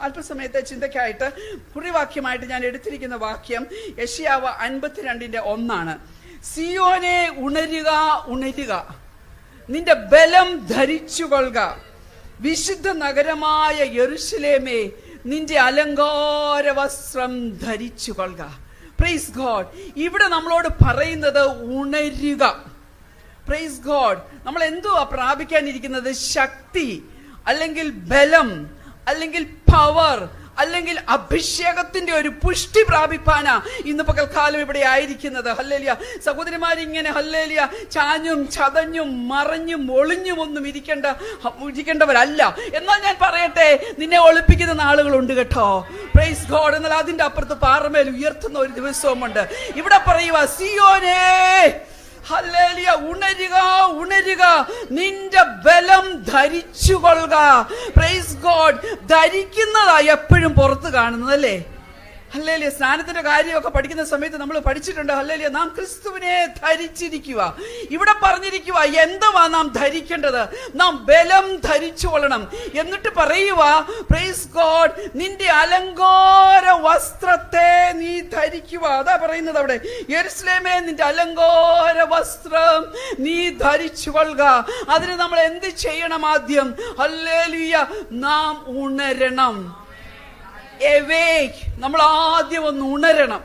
അല്പസമയത്തെ ചിന്തയ്ക്കായിട്ട് കുറിവാക്യമായിട്ട് ഞാൻ എടുത്തിരിക്കുന്ന വാക്യം യെശയ്യാവ് 52:1. സിയോനെ ഉണരുക, ഉണരുക, നിന്റെ ബലം ധരിച്ചുകൊള്ളുക, വിശുദ്ധ നഗരമായ യെരൂശലേമേ നിന്റെ അലങ്കാര വസ്ത്രം ധരിച്ചുകൊള്ളുക. Praise God. ഇവിടെ നമ്മളോട് പറയുന്നത് ഉണരുക. Praise God. നമ്മൾ എന്തുവാ പ്രാപിക്കാനിരിക്കുന്നത്? ശക്തി, അല്ലെങ്കിൽ ബലം, അല്ലെങ്കിൽ പവർ, അല്ലെങ്കിൽ അഭിഷേകത്തിന്റെ ഒരു പുഷ്ടി പ്രാപിപ്പാനാ ഇന്ന് പകൽക്കാലം ഇവിടെ ആയിരിക്കുന്നത്. ഹല്ലേലൂയ. സഹോദരിമാരിങ്ങനെ ഹല്ലേലൂയ ചാഞ്ഞും ചതഞ്ഞും മറഞ്ഞും ഒളിഞ്ഞും ഒന്നും ഇരിക്കേണ്ടവരല്ല. എന്നാൽ ഞാൻ പറയട്ടെ, നിന്നെ ഒളിപ്പിക്കുന്ന നാളുകളുണ്ട് കേട്ടോ. Praise God. എന്നാൽ അതിന്റെ അപ്പുറത്ത് പാറമേൽ ഉയർത്തുന്ന ഒരു ദിവസവുമുണ്ട്. ഇവിടെ പറയുക, സിയോനേ ഹല്ലേലൂയ, ഉണരുക, ഉണരുക, നിന്റെ ബലം ധരിച്ചുകൊള്ളുക. Praise God. ധരിക്കുന്നതാ എപ്പോഴും പുറത്ത് കാണുന്നതല്ലേ? ഹല്ലേലൂയ. സ്നാനത്തിന്റെ കാര്യമൊക്കെ പഠിക്കുന്ന സമയത്ത് നമ്മൾ പഠിച്ചിട്ടുണ്ട്. ഹല്ലേലൂയ, നാം ക്രിസ്തുവിനെ ധരിച്ചിരിക്കുക. ഇവിടെ പറഞ്ഞിരിക്കുക എന്തുവാ നാം ധരിക്കേണ്ടത്? നാം ബലം ധരിച്ചു കൊള്ളണം. എന്നിട്ട് പറയുക, പ്രൈസ് ഗോഡ്, നിന്റെ അലങ്കാര വസ്ത്രത്തെ നീ ധരിക്കുക. അതാ പറയുന്നത് അവിടെ. യെരൂശലേമേ നിന്റെ അലങ്കാര വസ്ത്രം നീ ധരിച്ചു കൊള്ളുക. അതിന് നമ്മൾ എന്ത് ചെയ്യണം? ആദ്യം ഹല്ലേലൂയ, നാം ഉണരണം. നമ്മൾ ആദ്യം ഒന്ന് ഉണരണം.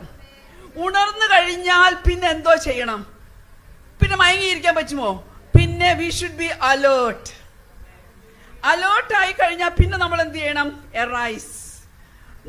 ഉണർന്നു കഴിഞ്ഞാൽ പിന്നെ എന്തോ ചെയ്യണം? പിന്നെ മയങ്ങിയിരിക്കാൻ പറ്റുമോ? പിന്നെ V should B alert. Alert ആയി കഴിഞ്ഞാൽ പിന്നെ നമ്മൾ എന്ത് ചെയ്യണം? എറൈസ്.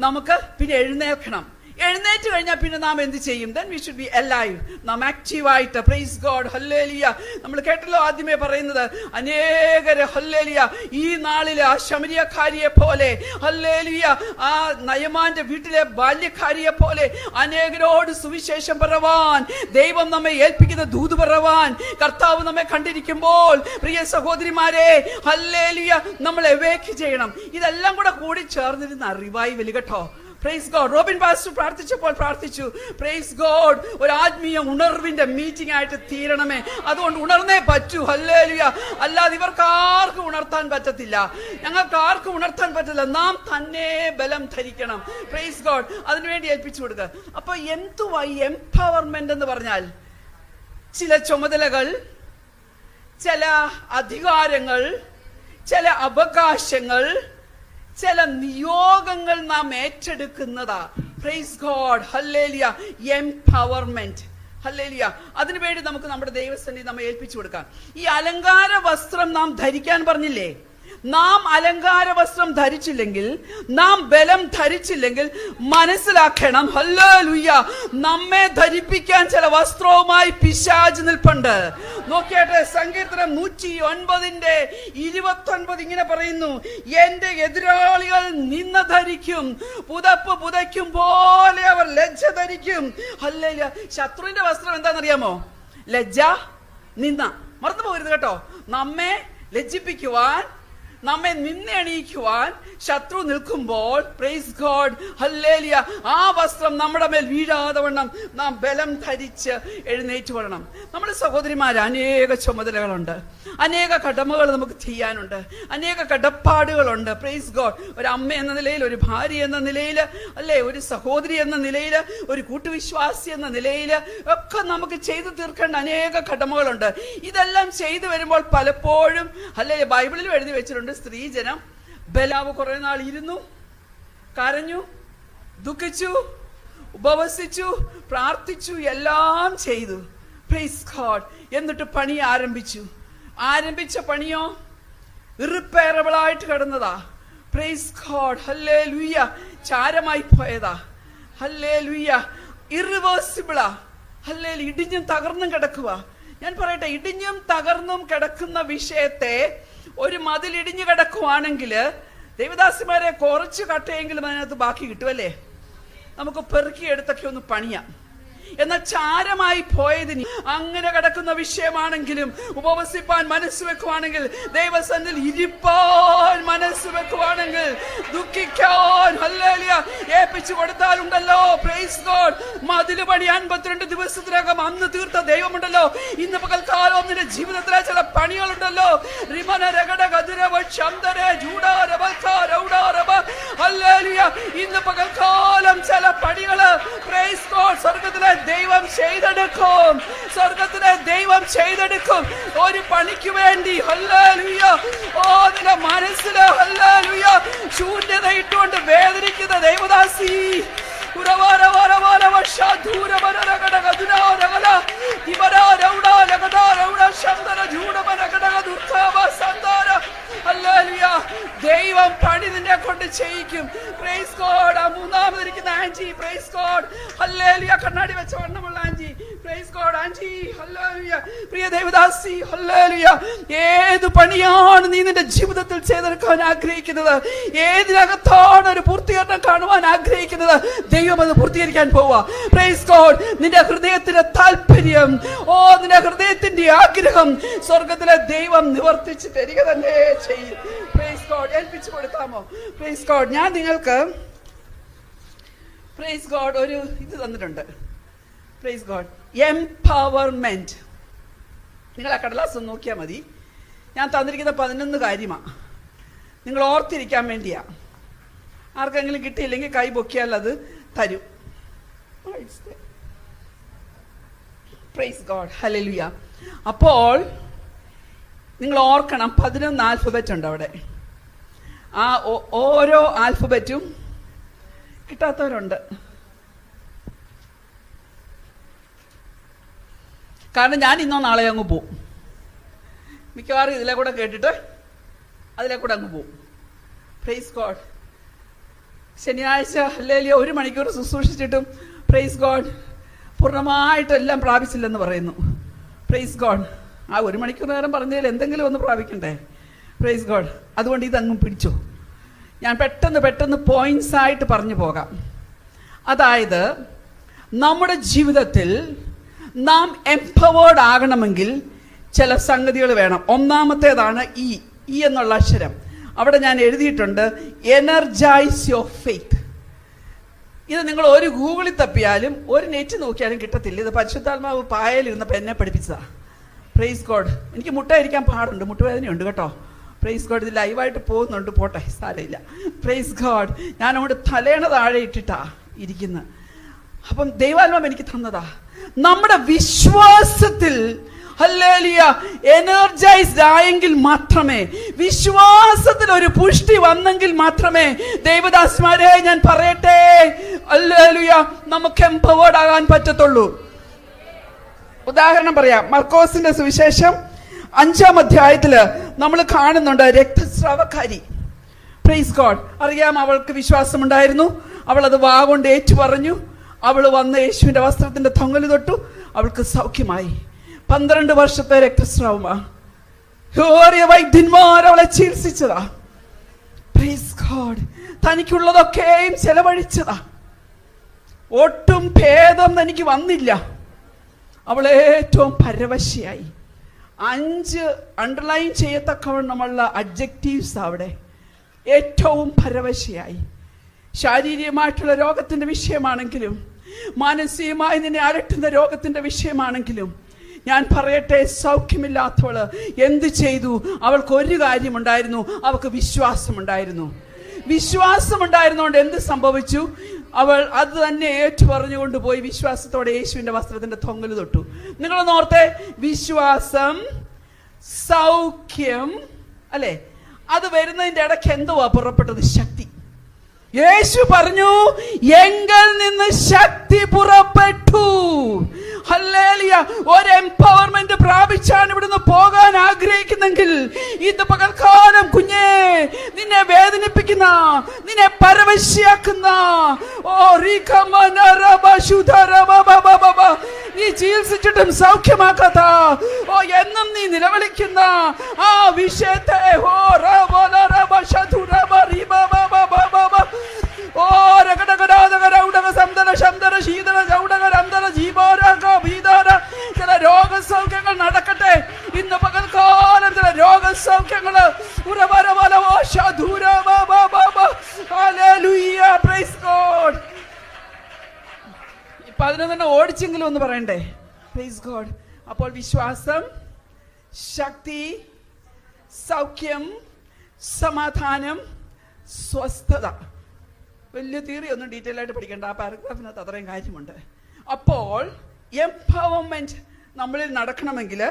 നമുക്ക് പിന്നെ എഴുന്നേൽക്കണം. എഴുന്നേറ്റ് കഴിഞ്ഞാൽ പിന്നെ നാം എന്ത് ചെയ്യും? then we should be alive. നാം ആക്റ്റീവായിട്ട്. Price God. ഹല്ലേലൂയ. നമ്മൾ കേട്ടല്ലോ ആദ്യമേ പറയുന്നത്, അനേകര് ഹല്ലേലൂയ ഈ നാളില് ആ ശമരിയക്കാരിയെ പോലെ, ഹല്ലേലൂയ ആ നയമാന്റെ വീട്ടിലെ ബാല്യക്കാരിയെ പോലെ അനേകരോട് സുവിശേഷം പറവാൻ ദൈവം നമ്മെ ഏൽപ്പിക്കുന്ന ദൂത് പറവാൻ കർത്താവ് നമ്മെ കണ്ടിരിക്കുമ്പോൾ, പ്രിയ സഹോദരിമാരെ, ഹല്ലേലൂയ നമ്മൾ എവേക്ക് ചെയ്യണം. ഇതെല്ലാം കൂടി ചേർന്നിരുന്ന റിവൈവൽ കേട്ടോ. Praise God. റോബിൻ പാസ്റ്റർ പ്രാർത്ഥിച്ചപ്പോൾ പ്രാർത്ഥിച്ചു, പ്രൈസ് ഗോഡ്, ഒരു ആത്മീയ ഉണർവിന്റെ മീറ്റിംഗ് ആയിട്ട് തീരണമേ. അതുകൊണ്ട് ഉണർന്നേ പറ്റൂ. ഹല്ലേലൂയ. അല്ലാതെ ഇവർക്ക് ആർക്കും ഉണർത്താൻ പറ്റത്തില്ല, ഞങ്ങൾക്ക് ആർക്കും ഉണർത്താൻ പറ്റില്ല. നാം തന്നെ ബലം ധരിക്കണം. Praise God. അതിനുവേണ്ടി ഏൽപ്പിച്ചു കൊടുക്കുക. അപ്പൊ എന്തുവാ എംപവർമെന്റ് എന്ന് പറഞ്ഞാൽ? ചില ചുമതലകൾ, ചില അധികാരങ്ങൾ, ചില അവകാശങ്ങൾ, ചില നിയോഗങ്ങൾ നാം ഏറ്റെടുക്കുന്നതാ. Praise God. Hallelujah. Empowerment. Hallelujah. അതിനുവേണ്ടി നമുക്ക് നമ്മുടെ ദൈവസന്നിധി നമ്മെ ഏൽപ്പിച്ചു കൊടുക്കാം. ഈ അലങ്കാര വസ്ത്രം നാം ധരിക്കാൻ പറഞ്ഞില്ലേ? നാം അലങ്കാര വസ്ത്രം ധരിച്ചില്ലെങ്കിൽ, നാം ബലം ധരിച്ചില്ലെങ്കിൽ മനസ്സിലാക്കണം, ഹല്ലേലൂയ, നമ്മെ ധരിപ്പിക്കാൻ ചില വസ്ത്രവുമായി പിശാച് നിൽപ്പുണ്ട്. നോക്കിയാട്ടെ, സങ്കീർത്തനം 109:29 ഇങ്ങനെ പറയുന്നു, എന്റെ എതിരാളികൾ നിന്ന ധരിക്കും, പുതപ്പ് പുതയ്ക്കും പോലെ അവർ ലജ്ജ ധരിക്കും. ഹല്ലേലൂയ. ശത്രുവിന്റെ വസ്ത്രം എന്താണെന്നറിയാമോ? ലജ്ജ, നിന്ന. മറന്നു പോകരുത് കേട്ടോ. നമ്മെ ലജ്ജിപ്പിക്കുവാൻ, നമ്മെ നിന്നെണീക്കുവാൻ ശത്രു നിൽക്കുമ്പോൾ, പ്രൈസ് ഗോഡ്, ഹല്ലേലൂയ, ആ വസ്ത്രം നമ്മുടെ മേൽ വീഴാതെ വണ്ണം നാം ബലം ധരിച്ച് എഴുന്നേറ്റ് കൊള്ളണം. നമ്മുടെ സഹോദരിമാര് അനേക ചുമതലകളുണ്ട്, അനേക കടമകൾ നമുക്ക് ചെയ്യാനുണ്ട്, അനേക കടപ്പാടുകളുണ്ട്. Praise God. ഒരു അമ്മ എന്ന നിലയിൽ, ഒരു ഭാര്യ എന്ന നിലയിൽ, അല്ലെ, ഒരു സഹോദരി എന്ന നിലയിൽ, ഒരു കൂട്ടുവിശ്വാസി എന്ന നിലയിൽ ഒക്കെ നമുക്ക് ചെയ്തു തീർക്കേണ്ട അനേക കടമകളുണ്ട്. ഇതെല്ലാം ചെയ്തു വരുമ്പോൾ പലപ്പോഴും, അല്ലെ, ബൈബിളിൽ എഴുതി വെച്ചിട്ടുണ്ട്, സ്ത്രീജനം ബലാവ് കുറെ നാൾ ഇരുന്നു, കരഞ്ഞു, ദുഃഖിച്ചു, ഉപവസിച്ചു, പ്രാർത്ഥിച്ചു, എല്ലാം ചെയ്തു. Praise God. എന്നിട്ട് പണി ആരംഭിച്ച പണിയോ ഇറിപ്പയറബിൾ ആയിട്ട് കിടന്നതാ. Praise God. ഹല്ലേലൂയ. ചാരമായി പോയതാ. ഹല്ലേലൂയ. ഇറിവേഴ്സിബിളാ. ഹല്ലേലൂയ. ഇടിഞ്ഞും തകർന്നും കിടക്കുക. ഞാൻ പറയട്ടെ, ഇടിഞ്ഞും തകർന്നും കിടക്കുന്ന വിഷയത്തെ, ഒരു മതിൽ ഇടിഞ്ഞു കിടക്കുവാണെങ്കിൽ ദേവദാസിമാരെ കുറച്ച് കട്ടയെങ്കിലും അതിനകത്ത് ബാക്കി കിട്ടുമല്ലേ? നമുക്ക് പെറുക്കിയെടുത്തൊക്കെ ഒന്ന് പണിയാം. എന്നാൽ ചാരമായി പോയതിന് അങ്ങനെ കിടക്കുന്ന വിഷയമാണെങ്കിലും ഉപവസിപ്പാൻ മനസ്സ് വെക്കുവാണെങ്കിൽ, ദൈവസന്നിധിയിൽ ഇരിപ്പാൻ മനസ്സ് വെക്കുവാണെങ്കിൽ, ദുഃഖിക്കാൻ ഹല്ലേലൂയ ഏൽപ്പിച്ചു കൊടുത്താലുണ്ടല്ലോ, പ്രൈസ് ഗോഡ്, മതില് പണി 52 ദിവസത്തിനകം അന്ന് തീർത്ത ദൈവമുണ്ടല്ലോ. ഇന്ന് പകൽക്കാലം നിന്റെ ജീവിതത്തിലെ ചില പണികളുണ്ടല്ലോ. ഹല്ലേലൂയ. ഇന്ന് പകൽക്കാലം ചില പടികള് പ്രൈസ് ഗോഡ് സ്വർഗത്തിലെ ദൈവം ചെയ്തെടുക്കും. സ്വർഗത്തിലെ ദൈവം ചെയ്തെടുക്കും ഒരു പണിക്ക് വേണ്ടി. ഹല്ലേലൂയ. ഓ നിന്റെ മനസ്സില് ഹല്ലേലൂയ ശൂന്യത ഇട്ടുകൊണ്ട് വേദനിക്കുന്ന ദൈവദാസി ദൈവം പണി നിന്നെ കൊണ്ട് ചെയ്യിക്കും. Praise God. ആ മൂന്നാമതിരിക്കുന്ന ആൻജി പ്രൈസ് ഗോഡ് ഹല്ലേലൂയ. കണ്ണാടി വെച്ച വണ്ണമുള്ള Angie praise God. Angie hallelujah. പ്രിയ ദേവദാസി ഹല്ലേലൂയ. ഏത് പണിയാണ് നീ നിന്റെ ജീവിതത്തിൽ ചെയ്തെടുക്കാൻ ആഗ്രഹിക്കുന്നത്? ഏതിനകത്താണ് ഒരു പൂർത്തീകരണം കാണുവാൻ ആഗ്രഹിക്കുന്നത്? ദൈവം അത് പൂർത്തീകരിക്കാൻ പോവാ. Praise God. നിന്റെ ഹൃദയത്തിന്റെ താല്പര്യം, ഓ നിന്റെ ഹൃദയത്തിന്റെ ആഗ്രഹം സ്വർഗത്തിലെ ദൈവം നിവർത്തിച്ച് തരിക തന്നെ ചെയ്യും. Praise God. ഏൽപ്പിച്ചു കൊടുക്കാമോ? Praise God. ഞാൻ നിങ്ങൾക്ക് പ്രൈസ് ഗോഡ് ഒരു ഇത് തന്നിട്ടുണ്ട്. Praise God empowerment. നിങ്ങൾ ആ കടലാസ് ഒന്ന് നോക്കിയാൽ മതി. ഞാൻ തന്നിരിക്കുന്ന 11 കാര്യമാണ്. നിങ്ങൾ ഓർത്തിരിക്കാൻ വേണ്ടിയാ. ആർക്കെങ്കിലും കിട്ടിയില്ലെങ്കിൽ കൈ പൊക്കിയാൽ അത് തരും. Price God hallelujah. അപ്പോൾ നിങ്ങൾ ഓർക്കണം 11 ആൽഫബറ്റ് ഉണ്ട് അവിടെ. ആ ഓരോ ആൽഫബറ്റും കിട്ടാത്തവരുണ്ട്. കാരണം ഞാൻ ഇന്നോ നാളെ അങ്ങ് പോവും. മിക്കവാറും ഇതിലെ കൂടെ കേട്ടിട്ട് അതിലെ കൂടെ അങ്ങ് പോവും. Praise God. ശനിയാഴ്ച ഹല്ലേലൂയ 1 മണിക്കൂർ ശുശ്രൂഷിച്ചിട്ടും പ്രൈസ് ഗോഡ് പൂർണ്ണമായിട്ടെല്ലാം പ്രാപിച്ചില്ലെന്ന് പറയുന്നു. Price God. ആ 1 മണിക്കൂർ നേരം പറഞ്ഞതിൽ എന്തെങ്കിലും ഒന്ന് പ്രാപിക്കണ്ടേ? Praise God. അതുകൊണ്ട് ഇതങ്ങും പിടിച്ചു. ഞാൻ പെട്ടെന്ന് പോയിന്റ്സ് ആയിട്ട് പറഞ്ഞു പോകാം. അതായത് നമ്മുടെ ജീവിതത്തിൽ നാം എംപവേർഡ് ആകണമെങ്കിൽ ചില സംഗതികൾ വേണം. ഒന്നാമത്തേതാണ് ഇ എന്നുള്ള അക്ഷരം. അവിടെ ഞാൻ എഴുതിയിട്ടുണ്ട് എനർജൈസ് യുവർ ഫെയ്ത്ത്. ഇത് നിങ്ങൾ ഒരു ഗൂഗിളിൽ തപ്പിയാലും ഒരു നെറ്റ് നോക്കിയാലും കിട്ടത്തില്ല. ഇത് പരിശുദ്ധാത്മാവ് പായലിരുന്നപ്പോൾ എന്നെ പഠിപ്പിച്ചതാ. Praise God. എനിക്ക് മുട്ടയിരിക്കാൻ പാടുണ്ട്, മുട്ടുവേദനയുണ്ട് കേട്ടോ. Praise God. ഇത് ലൈവായിട്ട് പോകുന്നുണ്ട്, പോട്ടെ സാരമില്ല. Praise God. ഞാൻ അങ്ങോട്ട് തലേണ താഴെ ഇട്ടിട്ടാ ഇരിക്കുന്നത്. അപ്പം ദൈവാത്മാവ് എനിക്ക് തന്നതാ. നമ്മുടെ വിശ്വാസത്തിൽ ഹല്ലേലൂയ എനർജൈസ്ഡ് ആയെങ്കിൽ മാത്രമേ, വിശ്വാസത്തിൽ ഒരു പുഷ്ടി വന്നെങ്കിൽ മാത്രമേ, ദൈവദാസന്മാരെ ഞാൻ പറയട്ടെ ഹല്ലേലൂയ നമുക്ക് എംപവേർഡ് ആകാൻ പറ്റത്തുള്ളൂ. ഉദാഹരണം പറയാം. മർക്കോസിന്റെ സുവിശേഷം 5-ാം അധ്യായത്തില് നമ്മൾ കാണുന്നുണ്ട് രക്തസ്രാവക്കാരി. Praise God. അറിയാം, അവൾക്ക് വിശ്വാസമുണ്ടായിരുന്നു. അവൾ അത് വാഗൊണ്ട് ഏറ്റു പറഞ്ഞു. അവൾ വന്ന് യേശുവിന്റെ വസ്ത്രത്തിന്റെ തൊങ്ങല് തൊട്ടു. അവൾക്ക് സൗഖ്യമായി. 12 വർഷത്തെ രക്തസ്രാവമാ. വൈദ്യന്മാർ അവളെ ചികിത്സിച്ചതാ. Praise God. തനിക്കുള്ളതൊക്കെയും ചെലവഴിച്ചതാ. ഒട്ടും ഭേദം തനിക്ക് വന്നില്ല. അവൾ ഏറ്റവും പരവശയായി. 5 അണ്ടർലൈൻ ചെയ്യത്തക്കവണ്ണമുള്ള അഡ്ജക്റ്റീവ്സ് അവിടെ. ഏറ്റവും പരവശയായി. ശാരീരികമായിട്ടുള്ള രോഗത്തിന്റെ വിഷയമാണെങ്കിലും മാനസികമായി നിന്നെ അലട്ടുന്ന രോഗത്തിന്റെ വിഷയമാണെങ്കിലും ഞാൻ പറയട്ടെ, സൗഖ്യമില്ലാത്തവള് എന്ത് ചെയ്തു? അവൾക്ക് ഒരു കാര്യമുണ്ടായിരുന്നു, അവൾക്ക് വിശ്വാസമുണ്ടായിരുന്നു. വിശ്വാസമുണ്ടായിരുന്നോണ്ട് എന്ത് സംഭവിച്ചു? അവൾ അത് തന്നെ ഏറ്റു പറഞ്ഞുകൊണ്ട് പോയി വിശ്വാസത്തോടെ യേശുവിന്റെ വസ്ത്രത്തിന്റെ തൊങ്ങല് തൊട്ടു. നിങ്ങളൊന്ന് ഓർത്തെ, വിശ്വാസം, സൗഖ്യം, അല്ലെ? അത് വരുന്നതിന്റെ ഇടയ്ക്ക് എന്തുവാ പുറപ്പെട്ടത്? ശക്തി. യേശു പറഞ്ഞു, എങ്കിൽ നിന്ന് ശക്തി പുറപ്പെട്ടു. ഹല്ലേലൂയ. ഒരു എംപവർമെന്റ് പ്രാപിച്ചാണ് ഇവിടുന്ന് പോകാൻ ആഗ്രഹിക്കുന്നെങ്കിൽ ഇന്ന് പകൽക്കാലം കുഞ്ഞേ, നിന്നെ വേദനിപ്പിക്കുന്ന, നിന്നെ പരവശിയാക്കുന്ന, നീ ചികിത്സിച്ചിട്ടും സൗഖ്യമാക്കാത്ത, എന്നും നീ നിലവിളിക്കുന്ന ആ വിഷയത്തെ ചില രോഗസൗഖ്യങ്ങൾ നടക്കട്ടെ ഇന്ന് പകൽക്കാലം. ചില രോഗസൗഖ്യങ്ങള് 11 ഓടിച്ചെങ്കിലും ഒന്ന് പറയണ്ടേ? Praise God. അപ്പോൾ വിശ്വാസം, ശക്തി, സൗഖ്യം, സമാധാനം, സ്വസ്ഥത. വലിയ തിയറി ഒന്നും ഡീറ്റെയിൽ ആയിട്ട് പഠിക്കേണ്ട, ആ പാരഗ്രാഫിനകത്ത് അത്രയും കാര്യമുണ്ട്. അപ്പോൾ എംപവർമെന്റ് നമ്മളിൽ നടക്കണമെങ്കിൽ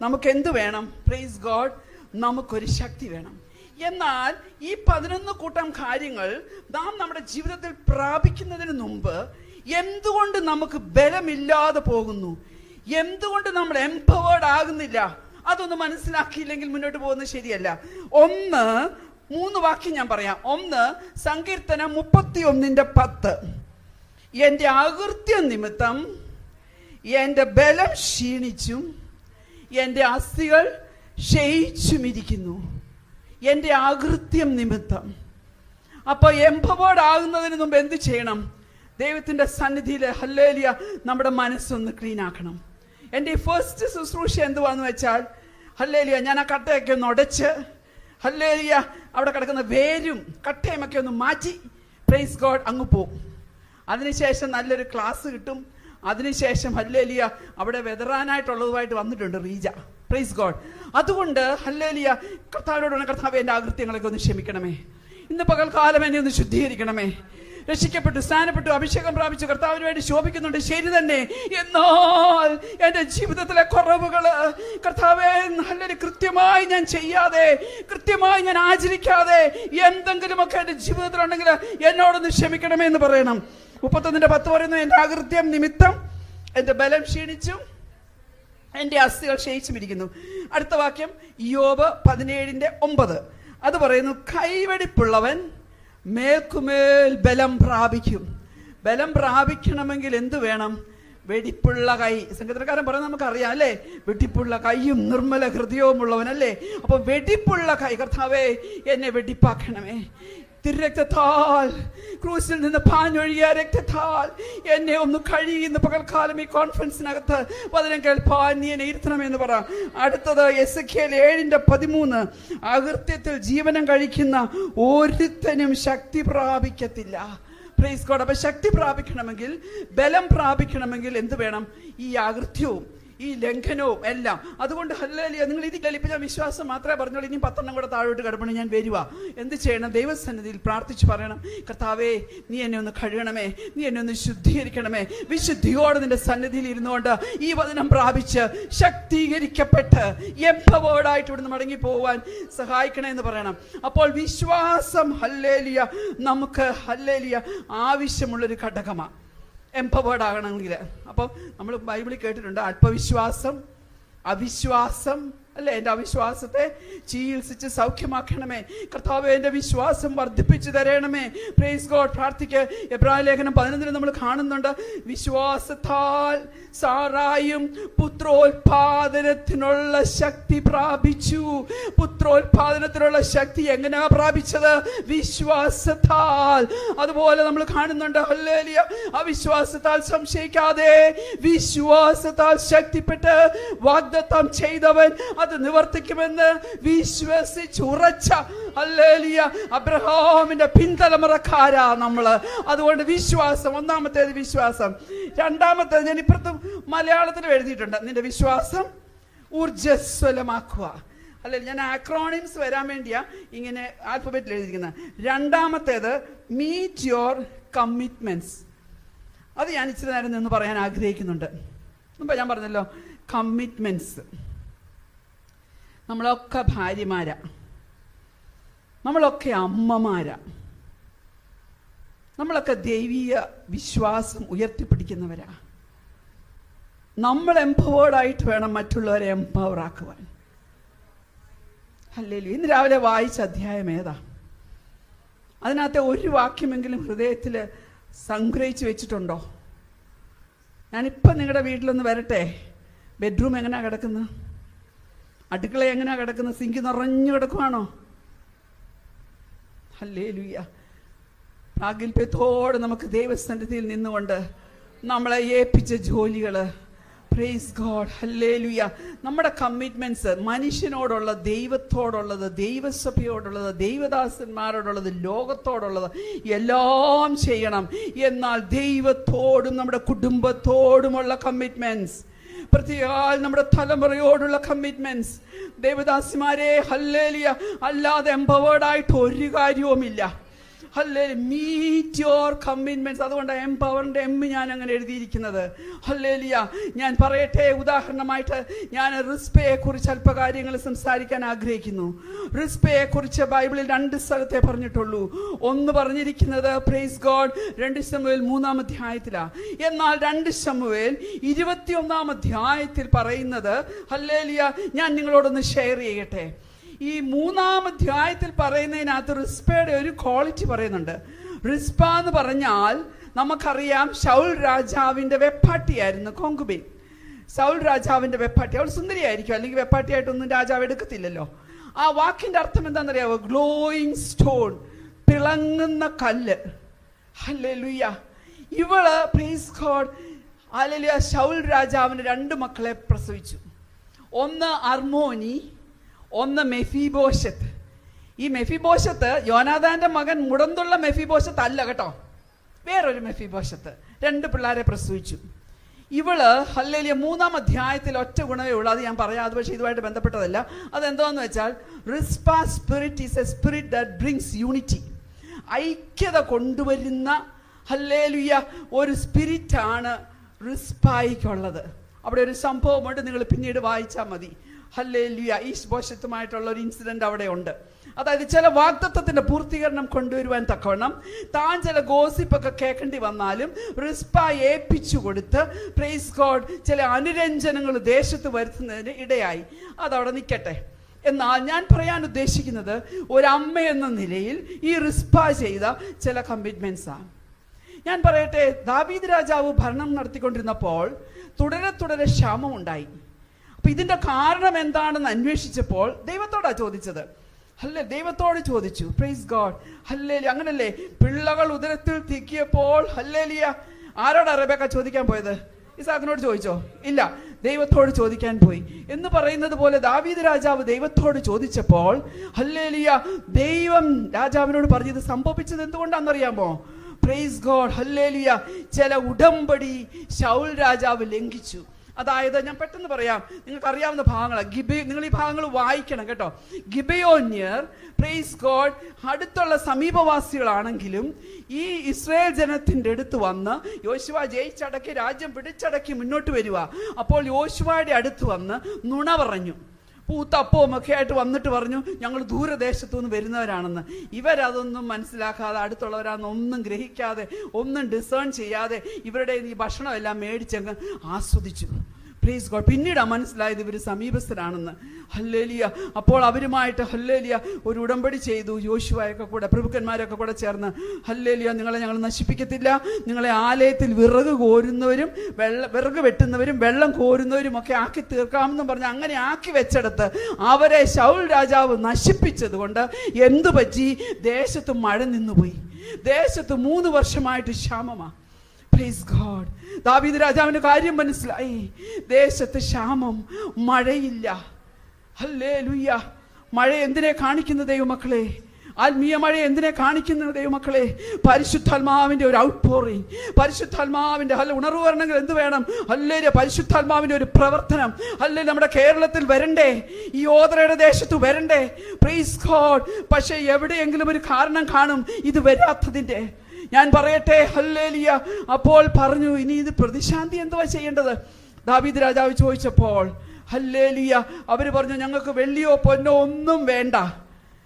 നമുക്ക് എന്ത് വേണം? പ്രൈസ് ഗോഡ്, നമുക്കൊരു ശക്തി വേണം. എന്നാൽ ഈ 11 കൂട്ടം കാര്യങ്ങൾ നാം നമ്മുടെ ജീവിതത്തിൽ പ്രാപിക്കുന്നതിന് മുമ്പ് എന്തുകൊണ്ട് നമുക്ക് ബലമില്ലാതെ പോകുന്നു, എന്തുകൊണ്ട് നമ്മൾ എംപവേർഡ് ആകുന്നില്ല, അതൊന്ന് മനസ്സിലാക്കിയില്ലെങ്കിൽ മുന്നോട്ട് പോകുന്നത് ശരിയല്ല. 3 വാക്യം ഞാൻ പറയാം. 1 സങ്കീർത്തനം 31:10. എന്റെ അകൃത്യം നിമിത്തം എന്റെ ബലം ക്ഷീണിച്ചും എന്റെ അസ്ഥികൾ ക്ഷയിച്ചുമിരിക്കുന്നു. എന്റെ അകൃത്യം നിമിത്തം. അപ്പൊ എംപവേർഡ് ആകുന്നതിന് മുമ്പ് എന്ത് ചെയ്യണം? ദൈവത്തിന്റെ സന്നിധിയിൽ ഹല്ലേലൂയ നമ്മുടെ മനസ്സൊന്ന് ക്ലീൻ ആക്കണം. എൻ്റെ ഫസ്റ്റ് ശുശ്രൂഷ എന്തുവാന്ന് വെച്ചാൽ, ഹല്ലേലൂയ, ഞാൻ ആ കട്ടയൊക്കെ ഒന്ന് ഉടച്ച്, ഹല്ലേലൂയ, അവിടെ കിടക്കുന്ന വേരും കട്ടയുമൊക്കെ ഒന്ന് മാറ്റി, പ്രൈസ് ഗോഡ്, അങ്ങ് പോകും. അതിനുശേഷം നല്ലൊരു ക്ലാസ് കിട്ടും. അതിനുശേഷം ഹല്ലേലൂയ അവിടെ വെതറാനായിട്ടുള്ളതുമായിട്ട് വന്നിട്ടുണ്ട് റീജ, പ്രൈസ് ഗോഡ്. അതുകൊണ്ട് ഹല്ലേലൂയ കർത്താവിനോട്, കർത്താവേ എൻ്റെ അകൃത്യങ്ങളൊക്കെ ഒന്ന് ക്ഷമിക്കണമേ, ഇന്ന് പകൽക്കാലം എന്നെ ഒന്ന് ശുദ്ധീകരിക്കണമേ. രക്ഷിക്കപ്പെട്ടു, സ്നാനപ്പെട്ടു, അഭിഷേകം പ്രാപിച്ചു, കർത്താവിന് വേണ്ടി ശോഭിക്കുന്നുണ്ട്, ശരി തന്നെ. എന്നാൽ എൻ്റെ ജീവിതത്തിലെ കുറവുകള് കർത്താവേ നല്ലൊരു കൃത്യമായി ഞാൻ ചെയ്യാതെ, കൃത്യമായി ഞാൻ ആചരിക്കാതെ എന്തെങ്കിലുമൊക്കെ എൻ്റെ ജീവിതത്തിലുണ്ടെങ്കിൽ എന്നോടൊന്ന് ക്ഷമിക്കണമേ എന്ന് പറയണം. 31:10 പറയുന്നു, എൻ്റെ അകൃത്യം നിമിത്തം എൻ്റെ ബലം ക്ഷീണിച്ചും എൻ്റെ അസ്ഥികൾ ക്ഷയിച്ചുമിരിക്കുന്നു. അടുത്ത വാക്യം യോബ് 17:9. അത് പറയുന്നു, കൈവെടിപ്പുള്ളവൻ മേൽക്കുമേൽ ബലം പ്രാപിക്കും. ബലം പ്രാപിക്കണമെങ്കിൽ എന്ത് വേണം? വെടിപ്പുള്ള കൈ. സംഗീതക്കാരൻ പറയുന്നത് നമുക്കറിയാം അല്ലേ? വെടിപ്പുള്ള കൈയും നിർമ്മല ഹൃദയവും ഉള്ളവനല്ലേ? അപ്പൊ വെടിപ്പുള്ള കൈ, കർത്താവേ എന്നെ വെടിപ്പാക്കണമേ. തിരുരക്തത്താൽ, ക്രൂസിൽ നിന്ന് പാഞ്ഞൊഴിയ രക്തത്താൽ എന്നെ ഒന്ന് കഴിയുന്ന പകൽക്കാലം ഈ കോൺഫറൻസിനകത്ത് വചനം കേൾപ്പാൻ നീ എന്നെ ഇരുത്തണമെന്ന് പറ. അടുത്തത് എസെക്കിയേൽ 7:13. അകൃത്യത്തിൽ ജീവനം കഴിക്കുന്ന ഒരുത്തനും ശക്തി പ്രാപിക്കത്തില്ല. Praise God. അപ്പൊ ശക്തി പ്രാപിക്കണമെങ്കിൽ, ബലം പ്രാപിക്കണമെങ്കിൽ എന്ത് വേണം? ഈ അകൃത്യവും ഈ ലംഘനവും എല്ലാം. അതുകൊണ്ട് ഹല്ലേലൂയ, നിങ്ങൾ ഇതില്ല. ഇപ്പൊ ഞാൻ വിശ്വാസം മാത്രമേ പറഞ്ഞോളൂ, ഇനി 10 കൂടെ താഴോട്ട് കിടപ്പണം, ഞാൻ വരുക. എന്ത് ചെയ്യണം? ദൈവസന്നിധിയിൽ പ്രാർത്ഥിച്ച് പറയണം, കർത്താവേ നീ എന്നെ ഒന്ന് കഴുകണമേ, നീ എന്നെ ഒന്ന് ശുദ്ധീകരിക്കണമേ. വിശുദ്ധിയോടെ നിന്റെ സന്നിധിയിൽ ഇരുന്നുകൊണ്ട് ഈ വചനം പ്രാപിച്ച് ശക്തീകരിക്കപ്പെട്ട് എംപവേർഡായിട്ട് ഇവിടുന്ന് മടങ്ങി പോവാൻ സഹായിക്കണേ എന്ന് പറയണം. അപ്പോൾ വിശ്വാസം ഹല്ലേലൂയ നമുക്ക് ഹല്ലേലൂയ ആവശ്യമുള്ളൊരു ഘടകമാണ് എംപവേർഡ് ആകണമെങ്കിൽ. അപ്പം നമ്മൾ ബൈബിളിൽ കേട്ടിട്ടുണ്ട്, അല്പവിശ്വാസം, അവിശ്വാസം അല്ലേ? എൻ്റെ അവിശ്വാസത്തെ ചികിത്സിച്ച് സൗഖ്യമാക്കണമേ. കർത്താവേ എൻ്റെ വിശ്വാസം വർദ്ധിപ്പിച്ചു തരണമേ. Praise God. പ്രാർത്ഥിക്ക്. എബ്രായ ലേഖനം 11 നമ്മൾ കാണുന്നുണ്ട്, വിശ്വാസത്താൽ സാറായും പുത്രോത്പാദനത്തിനുള്ള ശക്തി പ്രാപിച്ചു. പുത്രോത്പാദനത്തിനുള്ള ശക്തി എങ്ങനെയാ പ്രാപിച്ചത്? വിശ്വാസത്താൽ. അതുപോലെ നമ്മൾ കാണുന്നുണ്ട് ഹല്ലേലൂയ, അവിശ്വാസത്താൽ സംശയിക്കാതെ വിശ്വാസത്താൽ ശക്തിപ്പെട്ട് വാഗ്ദത്തം ചെയ്തവൻ അത് നിവർത്തിക്കുമെന്ന് വിശ്വസിച്ചുറച്ച ഹല്ലേലൂയ അബ്രഹാമിന്റെ പിൻതലമുറക്കാരാ നമ്മള്. അതുകൊണ്ട് വിശ്വാസം, ഒന്നാമത്തേത് വിശ്വാസം. രണ്ടാമത്തേത് ഞാൻ ഇപ്പുറത്തും മലയാളത്തിൽ എഴുതിയിട്ടുണ്ട്, നിന്റെ വിശ്വാസം ഊർജ്ജസ്വലമാക്കുക. അല്ലെ, ഞാൻ ആക്രോണിംസ് വരാൻ വേണ്ടിയാ ഇങ്ങനെ ആൽഫബറ്റിൽ എഴുതിയിരിക്കുന്നത്. രണ്ടാമത്തേത് മീറ്റ് യുവർ കമ്മിറ്റ്മെന്റ്സ്. അത് ഞാൻ ഇച്ചിരി നേരം നിന്ന് പറയാൻ ആഗ്രഹിക്കുന്നുണ്ട്. മുമ്പ് ഞാൻ പറഞ്ഞല്ലോ, കമ്മിറ്റ്മെന്റ്സ്. നമ്മളൊക്കെ ഭാര്യമാരാ, നമ്മളൊക്കെ അമ്മമാരാ, നമ്മളൊക്കെ ദൈവീയ വിശ്വാസം ഉയർത്തിപ്പിടിക്കുന്നവരാ. നമ്മൾ എംപവേർഡായിട്ട് വേണം മറ്റുള്ളവരെ എംപവർ ആക്കുവാൻ. ഹല്ലേലൂയ. ഇന്ന് രാവിലെ വായിച്ച അധ്യായം ഏതാ? അതിനകത്തെ ഒരു വാക്യമെങ്കിലും ഹൃദയത്തിൽ സംഗ്രഹിച്ച് വെച്ചിട്ടുണ്ടോ? ഞാനിപ്പം നിങ്ങളുടെ വീട്ടിലൊന്ന് വരട്ടെ. ബെഡ്റൂം എങ്ങനെയാ കിടക്കുന്നത്? അടുക്കള എങ്ങനെയാ കിടക്കുന്നത്? സിങ്ക് നിറഞ്ഞു കിടക്കുവാണോ? ഹല്ലേലൂയ. പ്രാഗൽഭ്യത്തോടെ നമുക്ക് ദൈവസന്നിധിയിൽ നിന്നുകൊണ്ട് നമ്മളെ ഏൽപ്പിച്ച ജോലികള്, പ്രൈസ് ഗോഡ്, ഹല്ലേലൂയ, നമ്മുടെ കമ്മിറ്റ്മെന്റ്സ്, മനുഷ്യനോടുള്ള, ദൈവത്തോടുള്ളത്, ദൈവസഭയോടുള്ളത്, ദൈവദാസന്മാരോടുള്ളത്, ലോകത്തോടുള്ളത് എല്ലാം ചെയ്യണം. എന്നാൽ ദൈവത്തോടും നമ്മുടെ കുടുംബത്തോടുമുള്ള കമ്മിറ്റ്മെന്റ്സ്, പ്രത്യേകം നമ്മുടെ തലമുറയോടുള്ള കമ്മിറ്റ്മെന്റ്സ്, ദേവദാസിമാരെ ഹല്ലേലൂയ, അല്ലാതെ എംപവേർഡായിട്ട് ഒരു കാര്യവുമില്ല. Hallelujah, meet your commitments. അതുകൊണ്ട് എംപവറിന്റെ ഞാൻ അങ്ങനെ എഴുതിയിരിക്കുന്നത്. ഹല്ലേലൂയ. ഞാൻ പറയട്ടെ, ഉദാഹരണമായിട്ട് ഞാൻ റിസ്പയെ കുറിച്ച് അല്പകാര്യങ്ങൾ സംസാരിക്കാൻ ആഗ്രഹിക്കുന്നു. റിസ്പയെ കുറിച്ച് ബൈബിളിൽ 2 സ്ഥലത്തെ പറഞ്ഞിട്ടുള്ളൂ. ഒന്ന് പറഞ്ഞിരിക്കുന്നത് പ്രൈസ് ഗോഡ് 2 ശമൂവേൽ 3-ാം അധ്യായത്തിലാണ്. എന്നാൽ 2 ശമൂവേൽ 21-ാം അധ്യായത്തിൽ പറയുന്നത്, ഹല്ലേലൂയ, ഞാൻ നിങ്ങളോടൊന്ന് ഷെയർ ചെയ്യട്ടെ. ഈ 3-ാം അധ്യായത്തിൽ പറയുന്നതിനകത്ത് റിസ്പയുടെ ഒരു ക്വാളിറ്റി പറയുന്നുണ്ട്. റിസ്പ എന്ന് പറഞ്ഞാൽ നമുക്കറിയാം, ശൗൽ രാജാവിന്റെ വെപ്പാട്ടിയായിരുന്നു കോങ്കുബിൻ. ശൗൽ രാജാവിന്റെ വെപ്പാട്ടി. അവൾ സുന്ദരിയായിരിക്കും, അല്ലെങ്കിൽ വെപ്പാട്ടിയായിട്ടൊന്നും രാജാവ് എടുക്കത്തില്ലല്ലോ. ആ വാക്കിന്റെ അർത്ഥം എന്താണെന്നറിയാവോ? ഗ്ലോയിങ് സ്റ്റോൺ, തിളങ്ങുന്ന കല്ല്. ഹല്ലേലൂയ. ഇവള് പ്രൈസ് ഗോഡ് ഹല്ലേലൂയ ശൗൽ രാജാവിന് 2 മക്കളെ പ്രസവിച്ചു. ഒന്ന് അർമോനി, ഒന്ന് മെഫിബോശത്ത്. ഈ മെഫിബോശത്ത് യോനാഥാന്റെ മകൻ മുടന്തുള്ള മെഫിബോശത്ത് അല്ല കേട്ടോ, വേറൊരു മെഫിബോശത്ത്. 2 പിള്ളേരെ പ്രസവിച്ചു. ഇവള് ഹല്ലേലൂയ 3-ാം അധ്യായത്തിൽ ഒറ്റ ഗുണമേ ഉള്ളൂ. അത് ഞാൻ പറയാം, അത് പക്ഷേ ഇതുമായിട്ട് ബന്ധപ്പെട്ടതല്ല. അതെന്തോന്ന് വെച്ചാൽ, Rizpah spirit is a spirit that brings unity. ഐക്യത കൊണ്ടുവരുന്ന ഹല്ലേലൂയ ഒരു സ്പിരിറ്റാണ് റിസ്പായിക്കുള്ളത്. അവിടെ ഒരു സംഭവമുണ്ട്, നിങ്ങൾ പിന്നീട് വായിച്ചാൽ മതി. ഹല്ലേലൂയ. ഈശ്ബോശത്തുമായിട്ടുള്ള ഒരു ഇൻസിഡന്റ് അവിടെ ഉണ്ട്. അതായത് ചില വാഗ്ദത്തത്തിന്റെ പൂർത്തീകരണം കൊണ്ടുവരുവാൻ തക്കവണ്ണം താൻ ചില ഗോസിപ്പൊക്കെ കേൾക്കേണ്ടി വന്നാലും റിസ്പ ഏൽപ്പിച്ചു കൊടുത്ത് പ്രൈസ് ഗോഡ് ചില അനുരഞ്ജനങ്ങൾ ദേശത്ത് വരുത്തുന്നതിന് ഇടയായി. അതവിടെ നിൽക്കട്ടെ. എന്നാൽ ഞാൻ പറയാൻ ഉദ്ദേശിക്കുന്നത്, ഒരമ്മ എന്ന നിലയിൽ ഈ റിസ്പ ചെയ്ത ചില കമ്മിറ്റ്മെന്റ്സാണ്. ഞാൻ പറയട്ടെ, ദാവീദ് രാജാവ് ഭരണം നടത്തിക്കൊണ്ടിരുന്നപ്പോൾ തുടരെ ക്ഷാമം ഉണ്ടായി. അപ്പൊ ഇതിന്റെ കാരണം എന്താണെന്ന് അന്വേഷിച്ചപ്പോൾ ദൈവത്തോടാ ചോദിച്ചത്. ദൈവത്തോട് ചോദിച്ചു. Price God. ഹല്ലേലൂയ. അങ്ങനല്ലേ, പിള്ളകൾ ഉദരത്തിൽ തിക്കിയപ്പോൾ ഹല്ലേലൂയ ആരോടാ റെബേക്ക ചോദിക്കാൻ പോയത്? ഇസാക്കിനോട് ചോദിച്ചോ? ഇല്ല, ദൈവത്തോട് ചോദിക്കാൻ പോയി. എന്ന് പറയുന്നത് പോലെ ദാവീദ് രാജാവ് ദൈവത്തോട് ചോദിച്ചപ്പോൾ ഹല്ലേലൂയ ദൈവം രാജാവിനോട് പറഞ്ഞത് സംഭവിച്ചത് എന്തുകൊണ്ടാണെന്നറിയാമോ? Price God. ഹല്ലേലൂയ. ചില ഉടമ്പടി ശൗൽ രാജാവ് ലംഘിച്ചു. അതായത് ഞാൻ പെട്ടെന്ന് പറയാം, നിങ്ങൾക്ക് അറിയാവുന്ന ഭാഗങ്ങളാണ്. നിങ്ങൾ ഈ ഭാഗങ്ങൾ വായിക്കണം കേട്ടോ. ഗിബയോന്യർ പ്രൈസ് ഗോഡ് അടുത്തുള്ള സമീപവാസികളാണെങ്കിലും ഈ ഇസ്രായേൽ ജനത്തിന്റെ അടുത്ത് വന്ന് യോശുവ ജയിച്ചടക്കി രാജ്യം പിടിച്ചടക്കി മുന്നോട്ട് വരിക. അപ്പോൾ യോശുവയുടെ അടുത്ത് വന്ന് നുണ പറഞ്ഞു. പൂത്തപ്പവും ഒക്കെ ആയിട്ട് വന്നിട്ട് പറഞ്ഞു, ഞങ്ങൾ ദൂരദേശത്തു നിന്ന് വരുന്നവരാണെന്ന്. ഇവരതൊന്നും മനസ്സിലാക്കാതെ, അടുത്തുള്ളവരാണെന്ന് ഒന്നും ഗ്രഹിക്കാതെ, ഒന്നും ഡിസേൺ ചെയ്യാതെ ഇവരുടെ ഈ ഭക്ഷണമെല്ലാം മേടിച്ചങ്ങ് ആസ്വദിച്ചു. Praise God. പിന്നീടാ മനസ്സിലായത് ഇവർ സമീപസ്ഥരാണെന്ന്. ഹല്ലേലൂയ. അപ്പോൾ അവരുമായിട്ട് ഹല്ലേലൂയ ഒരു ഉടമ്പടി ചെയ്തു. യോശുവയൊക്കെ കൂടെ പ്രഭുക്കന്മാരൊക്കെ കൂടെ ചേർന്ന് ഹല്ലേലൂയ നിങ്ങളെ ഞങ്ങൾ നശിപ്പിക്കത്തില്ല, നിങ്ങളെ ആലയത്തിൽ വിറക് കോരുന്നവരും വിറക് വെട്ടുന്നവരും വെള്ളം കോരുന്നവരും ഒക്കെ ആക്കി തീർക്കാമെന്നും പറഞ്ഞ് അങ്ങനെ ആക്കി വെച്ചെടുത്ത് അവരെ ശൗൽ രാജാവ് നശിപ്പിച്ചത് കൊണ്ട് എന്തു പറ്റി? ദേശത്ത് മഴ നിന്നുപോയി. ദേശത്ത് 3 വർഷമായിട്ട് ക്ഷാമമാണ്. Praise God. ദാവീദ് രാജാവിന് കാര്യം മനസ്സിലായി. ദേശത്ത് ക്ഷാമം, മഴയില്ല. ഹല്ലേലൂയ. മഴ എന്തിനെ കാണിക്കുന്ന ദൈവമക്കളെ? ആത്മീയ മഴ എന്തിനെ കാണിക്കുന്ന ദൈവമക്കളെ? പരിശുദ്ധാത്മാവിന്റെ ഒരു ഔട്ട് പോറിങ്, പരിശുദ്ധാത്മാവിന്റെ ഉണർവ് വരണമെങ്കിൽ എന്ത് വേണം? ഹല്ലേലൂയ പരിശുദ്ധാത്മാവിന്റെ ഒരു പ്രവർത്തനം. ഹല്ലേലൂയ നമ്മുടെ കേരളത്തിൽ വരണ്ടേ? ഈ ഓദ്രയുടെ ദേശത്ത് വരണ്ടേ? Praise God. പക്ഷെ എവിടെയെങ്കിലും ഒരു കാരണം കാണും ഇത് വരാത്തതിന്റെ. ഞാൻ പറയട്ടെ, ഹല്ലേലൂയ. അപ്പോൾ പറഞ്ഞു, ഇനി ഇത് പ്രതിശാന്തി എന്തുവാ ചെയ്യേണ്ടത്? ദാവീദ് രാജാവ് ചോദിച്ചപ്പോൾ ഹല്ലേലൂയ അവര് പറഞ്ഞു, ഞങ്ങൾക്ക് വെള്ളിയോ പൊന്നോ ഒന്നും വേണ്ട,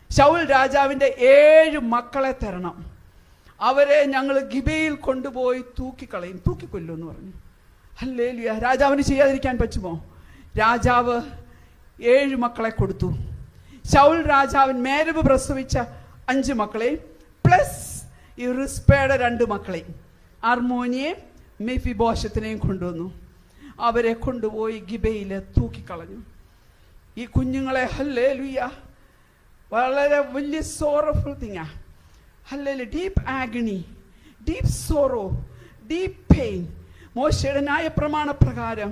ശൗൽ രാജാവിന്റെ 7 മക്കളെ തരണം, അവരെ ഞങ്ങൾ ഗിബയിൽ കൊണ്ടുപോയി തൂക്കിക്കളയും, തൂക്കിക്കൊല്ലും എന്ന് പറഞ്ഞു. ഹല്ലേലൂയ. രാജാവിന് ചെയ്യാതിരിക്കാൻ പറ്റുമോ? രാജാവ് 7 മക്കളെ കൊടുത്തു. ശൗൽ രാജാവിൻ മേരബ് പ്രസവിച്ച 5 മക്കളെയും പ്ലസ് ഈ റിസ്പയുടെ 2 മക്കളെയും അർമോനിയെയും മെഫിബോശത്തിനെയും കൊണ്ടുവന്നു. അവരെ കൊണ്ടുപോയി ഗിബയില് തൂക്കിക്കളഞ്ഞു. ഈ കുഞ്ഞുങ്ങളെ ഹല്ലേലൂയ വളരെ വലിയ സോറഫുൾ തിങ്ങാ. Hallelujah. Deep agony, deep sorrow, deep pain. മോശയുടെ ന്യായപ്രമാണ പ്രകാരം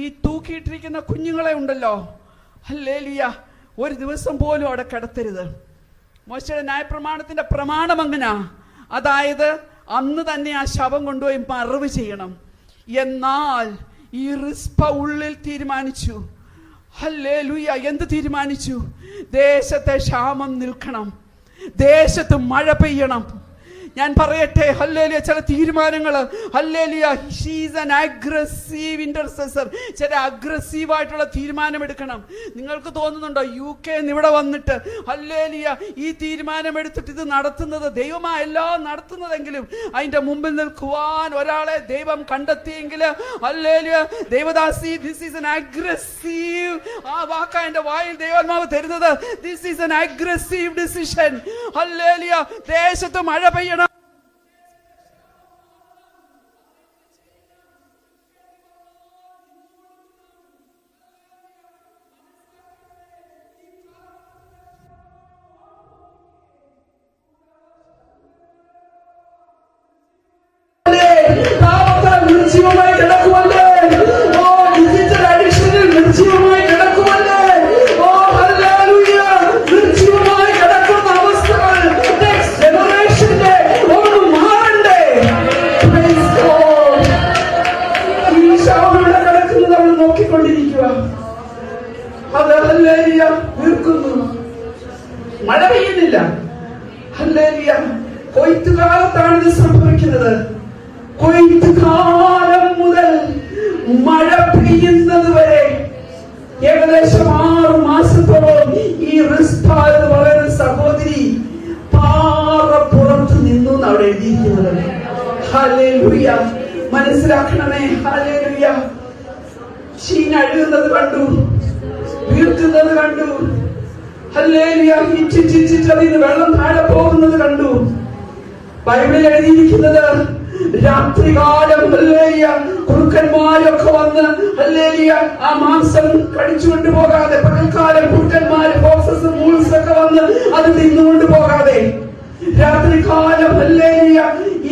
ഈ തൂക്കിയിട്ടിരിക്കുന്ന കുഞ്ഞുങ്ങളെ ഉണ്ടല്ലോ, ഹല്ലേലൂയ ഒരു ദിവസം പോലും അവിടെ കിടത്തരുത്. മോശയുടെ ന്യായപ്രമാണത്തിന്റെ പ്രമാണം അങ്ങനാ. അതായത് അന്ന് തന്നെ ആ ശവം കൊണ്ടുപോയി മറവ് ചെയ്യണം. എന്നാൽ ഈ റിസ്പ ഉള്ളിൽ തീരുമാനിച്ചു. ഹല്ലേലൂയ. എന്ത് തീരുമാനിച്ചു? ദേശത്തെ ക്ഷാമം നിൽക്കണം, ദേശത്ത് മഴ പെയ്യണം. ഞാൻ പറയട്ടെ, ഹല്ലേലൂയ, ചില തീരുമാനങ്ങൾ, ഹല്ലേലൂയ, ഷീസ് ആൻ അഗ്രസീവ് ഇന്റർസെസർ. ചില അഗ്രസീവായിട്ടുള്ള തീരുമാനം എടുക്കണം. നിങ്ങൾക്ക് തോന്നുന്നുണ്ടോ UK ഇവിടെ വന്നിട്ട് ഹല്ലേലൂയ ഈ തീരുമാനം എടുത്തിട്ട് ഇത് നടത്തുന്നത് ദൈവമായല്ല നടത്തുന്നതെങ്കിലും അതിന്റെ മുമ്പിൽ നിൽക്കുവാൻ ഒരാളെ ദൈവം കണ്ടെത്തിയെങ്കിൽ hallelujah, Devadasi, this is an aggressive, ആ വാക്കാ എന്റെ വായിൽ ദൈവാത്മാവ് തരുന്നത്, this is an aggressive decision. Hallelujah, ദേശത്ത് മഴ പെയ്യണം. നിർജീവമായി കിടക്കുമല്ലേ? ഓ, ഡിജിറ്റൽ അഡിക്ഷനിൽ നിർജീവമായി കിടക്കുമല്ലേ? ഓ ഹല്ലേലൂയ, നിർജീവമായി കിടക്കുന്ന അവസ്ഥകൾ നെക്സ്റ്റ് ജനറേഷന്റെ ഒന്ന് മാറണ്ടേ? Praise God. ഈ ശവവിടെ കിടക്കുന്നത് അവൾ നോക്കിക്കൊണ്ടിരിക്കുക. അത് ഹല്ലേലൂയ നിൽക്കുന്നു, മഴ പെയ്യുന്നില്ല. ഹല്ലേലൂയ, കൊയ്ത്തുകാലത്താണ് ഇത് സംഭവിക്കുന്നത്. കൊയ്ത്തുകാലം മുതൽ മഴ പെയ്യുന്നത് വരെ ഏകദേശം 6 മാസത്തോളം ഈ റിസ്പ എന്ന് പറയുന്ന സഹോദരി പാറപ്പുറത്ത് നിന്നു അവിടെ എഴുതിയിരിക്കുന്നത്. ഹല്ലേലൂയ, മനസ്സിലാക്കണമേ. ഹല്ലേലൂയ, ചീഞ്ഞഴുകുന്നത് കണ്ടു, വീഴ്ത്തുന്നത് കണ്ടു. ഹല്ലേലൂയ, അതിന് വെള്ളം താഴെ പോകുന്നത് കണ്ടു. ബൈബിളിൽ എഴുതിയിരിക്കുന്നത് രാത്രികാലം ഹല്ലേലൂയ കുറുക്കന്മാരൊക്കെ വന്ന് ഹല്ലേലൂയ ആ മാംസം കടിച്ചുകൊണ്ട് പോകാതെ, പകൽക്കാലം കുറുക്കന്മാര്, ഫോക്സസ്, മൂൾസ് ഒക്കെ വന്ന് അത് തിന്നുകൊണ്ട് പോകാതെ, രാത്രികാലം ഹല്ലേലൂയ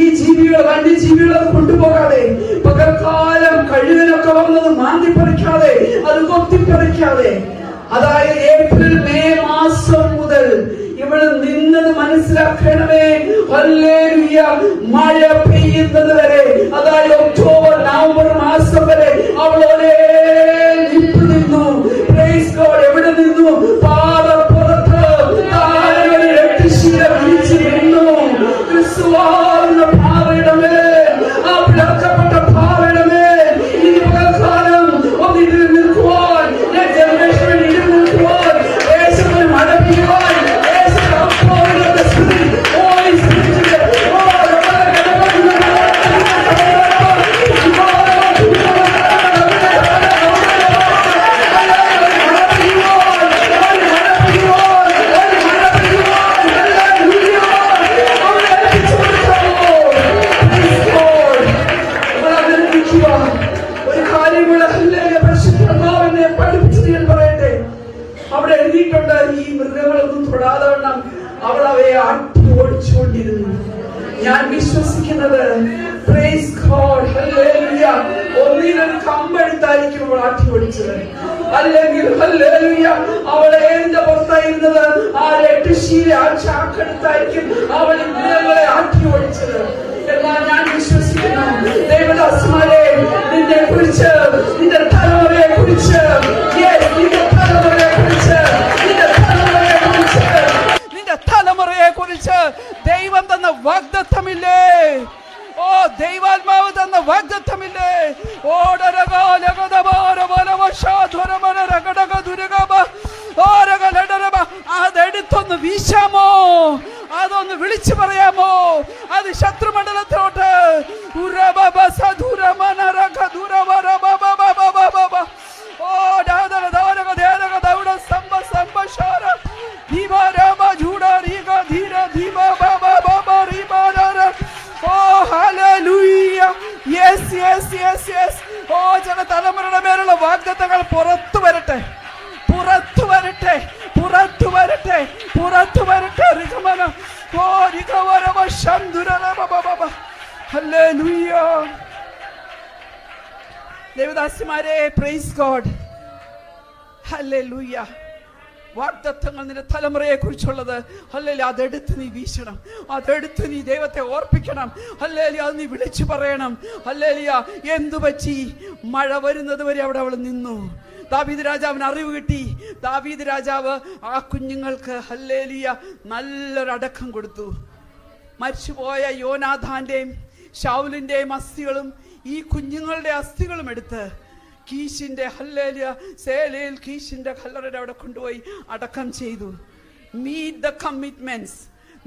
ഈ ജീവികൾ, വന്യജീവികൾ അത് കൊണ്ടുപോകാതെ, പകൽക്കാലം കഴുകനൊക്കെ വന്നത് മാന്തിപ്പറിക്കാതെ, അത് കൊത്തിപ്പറിക്കാതെ, അതായത് ഏപ്രിൽ മെയ് മാസം മുതൽ ഇവിടെ നിന്നത് മനസ്സിലാക്കണമേ. ഹല്ലേലൂയ, മഴ പെയ്യുന്നത് വരെ, അതായത് ഒക്ടോബർ നവംബർ മാസം വരെ അവൾ ഒരേ നിപ്പ് നിന്നു. Praise God. എവിടെ നിന്നു? പാറപ്പുറത്ത് താരങ്ങളിൽ 8 ശീല വിരിച്ചു നിന്നു. ക്രിസ്തുവാകുന്ന പാറയുടെ മേൽ, ആ പിളർക്കപ്പെട്ട പാറയുടെ മേൽ ഇനി പകൽക്കാലം ഒന്ന് ഇതിൽ നിൽക്കുവാൻ, ജനറേഷൻ ഇതിൽ നിൽക്കുവാൻ, ദേശത്തിന് മഴ പെയ്യുവാൻ, അവിടെ എഴുതിയിട്ടുണ്ട്, ഈ മൃഗങ്ങളൊന്നും തൊടാതെ വണ്ണം അവൾ അവയെ ആട്ടി ഓടിച്ചുകൊണ്ടിരുന്നു. ഞാൻ വിശ്വസിക്കുന്നത് പ്രൈസ് ഗോഡ് ഹല്ലേലൂയ, ഒന്നിനൊരു കമ്പെടുത്തായിരിക്കും അവൾ ആട്ടി ഓടിച്ചത്. അല്ലെങ്കിൽ ഹല്ലേലൂയ അവൾ ഏതിന്റെ പുറത്തായിരുന്നത്? ആ 8 ശീല, ആ ചാക്കെടുത്തായിരിക്കും അവൾ മൃഗങ്ങളെ ആട്ടി ഓടിച്ചത്. എന്നാൽ ഞാൻ വിശ്വസിക്കുന്നു ദൈവദാസന്മാരെ, നിന്നെ കുറിച്ച്, നിന്റെ തലമുറയെ കുറിച്ച്, തലമുറയെ കുറിച്ച് ദൈവം തന്ന വാഗ്ദത്തമില്ലേ? ഓ, ദൈവാത്മാവ് തന്ന വാഗ്ദത്തമില്ലേ? അതെടുത്തൊന്ന് വീശാമോ? അതൊന്ന് വിളിച്ചു പറയാമോ? അത് ശത്രുമണ്ഡലത്തിലോട്ട് ചില തലമുറയുടെ മേലുള്ള വാഗ്ദത്തങ്ങൾ പുറത്തു വരട്ടെ, പുറത്തു വരട്ടെ, പുറത്തു വരട്ടെ, പുറത്തു വരട്ടെ. ദേവദാസിമാരെ, പ്രൈസ് ഗോഡ്. ഹല്ലേലൂയ. വാഗ്ദത്തങ്ങൾ നിന്റെ തലമുറയെ കുറിച്ചുള്ളത് ഹല്ലേലൂയ, അതെടുത്ത് നീ വീശണം, അതെടുത്ത് നീ ദൈവത്തെ ഓർപ്പിക്കണം. ഹല്ലേലൂയ, അത് നീ വിളിച്ചു പറയണം. ഹല്ലേലൂയ, എന്തു പറ്റി? മഴ വരുന്നത് വരെ അവിടെ അവൾ നിന്നു. ദാവീദ് രാജാവിന് അറിവ് കിട്ടി. ദാവീദ് രാജാവ് ആ കുഞ്ഞുങ്ങൾക്ക് ഹല്ലേലൂയ നല്ലൊരു അടക്കം കൊടുത്തു. മരിച്ചുപോയ യോനാഥാന്റെയും ശൗലിന്റെയും അസ്ഥികളും ഈ കുഞ്ഞുങ്ങളുടെ അസ്ഥികളും എടുത്ത് കീശിന്റെ ഹല്ലേലൂയ സേലയിൽ കീശിന്റെ കല്ലറയുടെ അവിടെ കൊണ്ടുപോയി അടക്കം ചെയ്തു. Meet the commitments.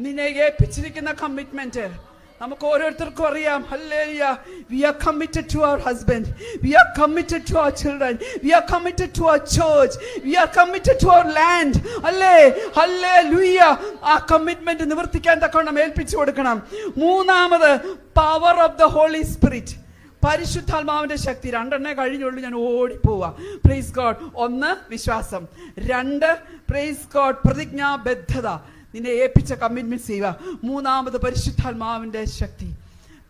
നിന്നെ ഏൽപ്പിച്ചിരിക്കുന്ന കമ്മിറ്റ്മെന്റ് നമുക്ക് ഓരോരുത്തർക്കും അറിയാം. Hallelujah. We are committed to our husband. We are committed to our children. We are committed to our church. We are committed to our land. Hallelujah. ആ കമ്മിറ്റ്മെന്റ് നിവർത്തിക്കാൻ തക്കവണ്ണം ഏൽപ്പിച്ചു കൊടുക്കണം. മൂന്നാമത് power of the holy spirit. പരിശുദ്ധാത്മാവിന്റെ ശക്തി. രണ്ടെണ്ണേ കഴിഞ്ഞുള്ളൂ, ഞാൻ ഓടിപ്പോവാ. Praise God. ഒന്ന് വിശ്വാസം, രണ്ട് പ്രൈസ് ഗോഡ് പ്രതിജ്ഞാബദ്ധത, നിന്നെ ഏൽപ്പിച്ച കമ്മിറ്റ്മെന്റ് ചെയ്യുക. മൂന്നാമത് പരിശുദ്ധാത്മാവിന്റെ ശക്തി.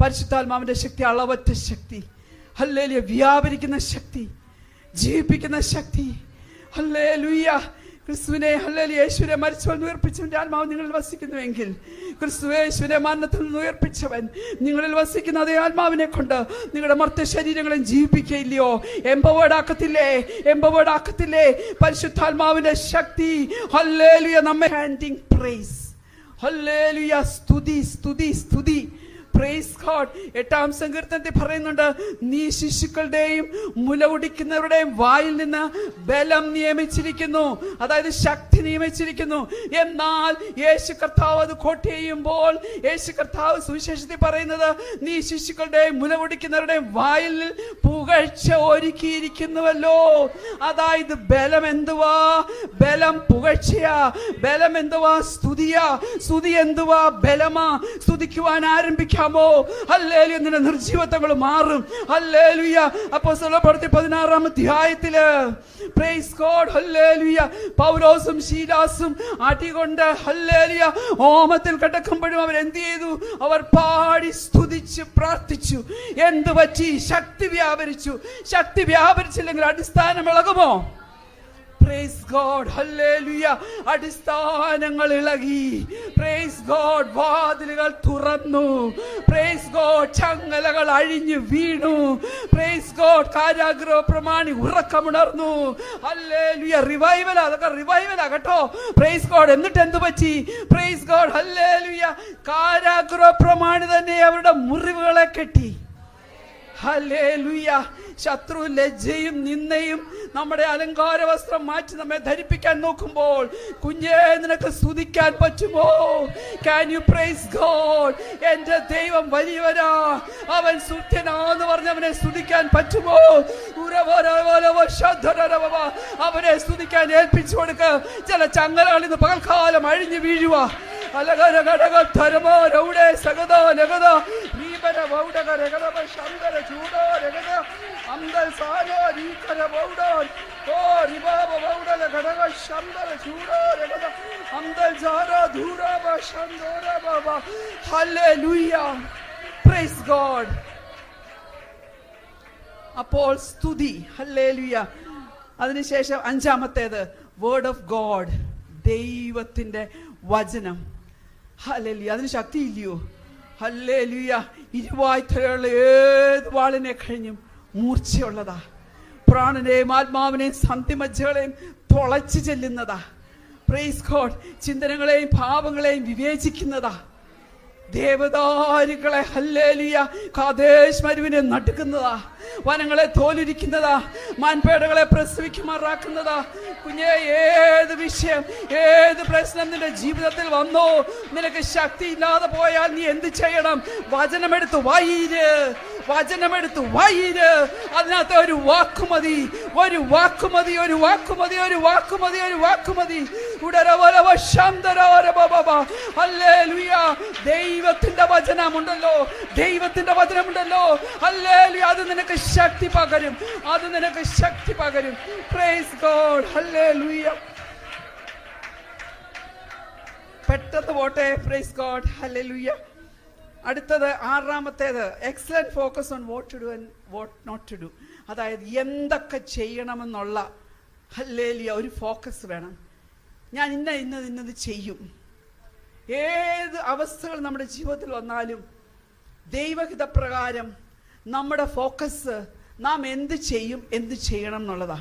പരിശുദ്ധാത്മാവിന്റെ ശക്തി അളവറ്റ ശക്തി. ഹല്ലേലൂയ. വ്യാപരിക്കുന്ന ശക്തി, ജീവിപ്പിക്കുന്ന ശക്തി. ഹല്ലേലൂയ. ക്രിസ്തുവിനെ ഹല്ലേലൂയ യേശുവിനെ മരിച്ചവൻ ഉയർപ്പിച്ചവന്റെ ആത്മാവ് നിങ്ങളിൽ വസിക്കുന്നുവെങ്കിൽ, ക്രിസ്തു യേശുവിനെ മരണത്തിൽ നിന്ന് ഉയർപ്പിച്ചവൻ നിങ്ങളിൽ വസിക്കുന്ന അതേ ആത്മാവിനെ കൊണ്ട് നിങ്ങളുടെ മർത്ത ശരീരങ്ങളെ ജീവിപ്പിക്കയില്ലയോ? എംപവേർഡ് ആക്കത്തില്ലേ? പരിശുദ്ധാത്മാവിന്റെ ശക്തി. ഹല്ലേലൂയ. നമ്മെ ഹാൻഡിങ് പ്രൈസ്. ഹല്ലേലൂയ. സ്തുതി. Praise God. 8-ാം സങ്കീർത്തനത്തിൽ പറയുന്നുണ്ട്, നീ ശിശുക്കളുടെയും മുലകുടിക്കുന്നവരുടെയും വായിൽ നിന്ന് ബലം നിയമിച്ചിരിക്കുന്നു, അതായത് ശക്തി നിയമിച്ചിരിക്കുന്നു. എന്നാൽ യേശു കർത്താവ് അത് കോട്ട് ചെയ്യുമ്പോൾ, യേശു കർത്താവ് സുവിശേഷത്തിൽ പറയുന്നത്, നീ ശിശുക്കളുടെയും മുലകുടിക്കുന്നവരുടെയും വായിൽ പുകഴ്ച ഒരുക്കിയിരിക്കുന്നുവല്ലോ. അതായത് ബലം എന്തുവാ? ബലം പുകഴ്ചയാ. ബലം എന്തുവാ? സ്തുതിയാ. സ്തുതി എന്തുവാ? ബലമാ. സ്തുതിക്കുവാൻ ആരംഭിക്കാം. ഹല്ലേലൂയ. നിന്റെ നിർജീവത്വങ്ങൾ മാറും. ഹല്ലേലൂയ. അപ്പോസ്തലരുടെ പ്രവൃത്തി 16-ാം അധ്യായത്തില് പ്രൈസ് ഗോഡ് ഹല്ലേലൂയ പൗലോസും ശീലാസും അടികൊണ്ട് ഹല്ലേലൂയ ഹോമത്തിൽ കിടക്കുമ്പോഴും അവർ എന്ത് ചെയ്തു? അവർ പാടി സ്തുതിച്ച് പ്രാർത്ഥിച്ചു. എന്ത് പറ്റി? ശക്തി വ്യാപരിച്ചു. ശക്തി വ്യാപരിച്ചില്ലെങ്കിൽ അടിസ്ഥാനം ഇളകുമോ? Price God hallelujah. അടിസ്ഥാനങ്ങൾ ഇളകി. Praise God. വാതിലുകൾ തുറന്നു. Praise God. ചങ്ങലകൾ അഴിഞ്ഞു വീണു. Praise God. കാരാഗ്രഹ പ്രമാണി ഉറക്കമുണർന്നു. ഹല്ലേലൂയ. റിവൈവൽ. അതൊക്കെ റിവൈവൽ ആകട്ടോ. Praise God. എന്നിട്ട് എന്ത് പറ്റി? Praise God hallelujah. കാരാഗ്രഹ പ്രമാണി തന്നെ അവരുടെ മുറിവുകളെ കെട്ടി. ഹല്ലേലൂയ. ശത്രു ലജ്ജയും നിന്ദയും നമ്മുടെ അലങ്കാര വസ്ത്രം മാറ്റി നമ്മെ ധരിപ്പിക്കാൻ നോക്കുമ്പോൾ, കുഞ്ഞേ നിനക്ക് സ്തുതിക്കാൻ പറ്റുമോ? Can you praise God? എന്റെ ദൈവം വലിയവനാ, അവൻ സുത്യനാന്ന് പറഞ്ഞവനെ സ്തുതിക്കാൻ പറ്റുമോ? അവനെ സ്തുതിക്കാൻ ഏൽപ്പിച്ചു കൊടുക്ക. ചില ചങ്ങലകൾ ഇന്ന് പകൽക്കാലം അഴിഞ്ഞു വീഴുക. Praise God. അപ്പോൾ സ്തുതി. ഹല്ലേലൂയ. അതിനുശേഷം അഞ്ചാമത്തേത് വേർഡ് ഓഫ് ഗോഡ്. ദൈവത്തിന്റെ വചനം. ഹല്ലേലൂയ. അതിന് ശക്തി ഇല്ലയോ? ഹല്ലേലൂയ. ഇരുവായ്ത്തലുള്ള ഏത് വാളിനെ കഴിഞ്ഞും മൂർച്ചയുള്ളതാ. പ്രാണനെയും ആത്മാവിനെയും സന്ധിമജ്ജകളെയും തുളച്ചു ചെല്ലുന്നതാ. Praise God. ചിന്തനങ്ങളെയും ഭാവങ്ങളെയും വിവേചിക്കുന്നതാ. ദേവദാരുക്കളെ ഹല്ലേലൂയ കാദേശ് മരുവിനെ നടുക്കുന്നതാ. വനങ്ങളെ തോലുരിക്കുന്നതാ. മാൻപേടകളെ പ്രസവിക്കുമാറാക്കുന്നതാ. കുഞ്ഞെ, ഏത് വിഷയം, ഏത് പ്രശ്നം നിന്റെ ജീവിതത്തിൽ വന്നോ, നിനക്ക് ശക്തി ഇല്ലാതെ പോയാൽ നീ എന്ത് ചെയ്യണം? വചനമെടുത്ത് വായിര്. വചനമെടുത്ത് വായിര്. അതിനകത്ത് ഒരു വാക്കുമതി. ദൈവത്തിന്റെ വചനമുണ്ടല്ലോ. ഹല്ലേലൂയ. അത് നിനക്ക് ശക്തി പകരും. Praise God. ഹല്ലേലൂയ. പെട്ടെന്ന് പോട്ടെ. Praise God. ഹല്ലേലൂയ. അടുത്തത് ആറാമത്തേത് excellent focus on what to do and what not to do. അതായത് എന്തൊക്കെ ചെയ്യണമെന്നുള്ള ഹല്ലേലൂയ ഒരു ഫോക്കസ് വേണം. ഞാൻ ഇന്നത് ചെയ്യും. ഏത് അവസ്ഥകൾ നമ്മുടെ ജീവിതത്തിൽ വന്നാലും ദൈവഹിതപ്രകാരം നമ്മുടെ ഫോക്കസ് നാം എന്ത് ചെയ്യണം എന്നുള്ളതാ.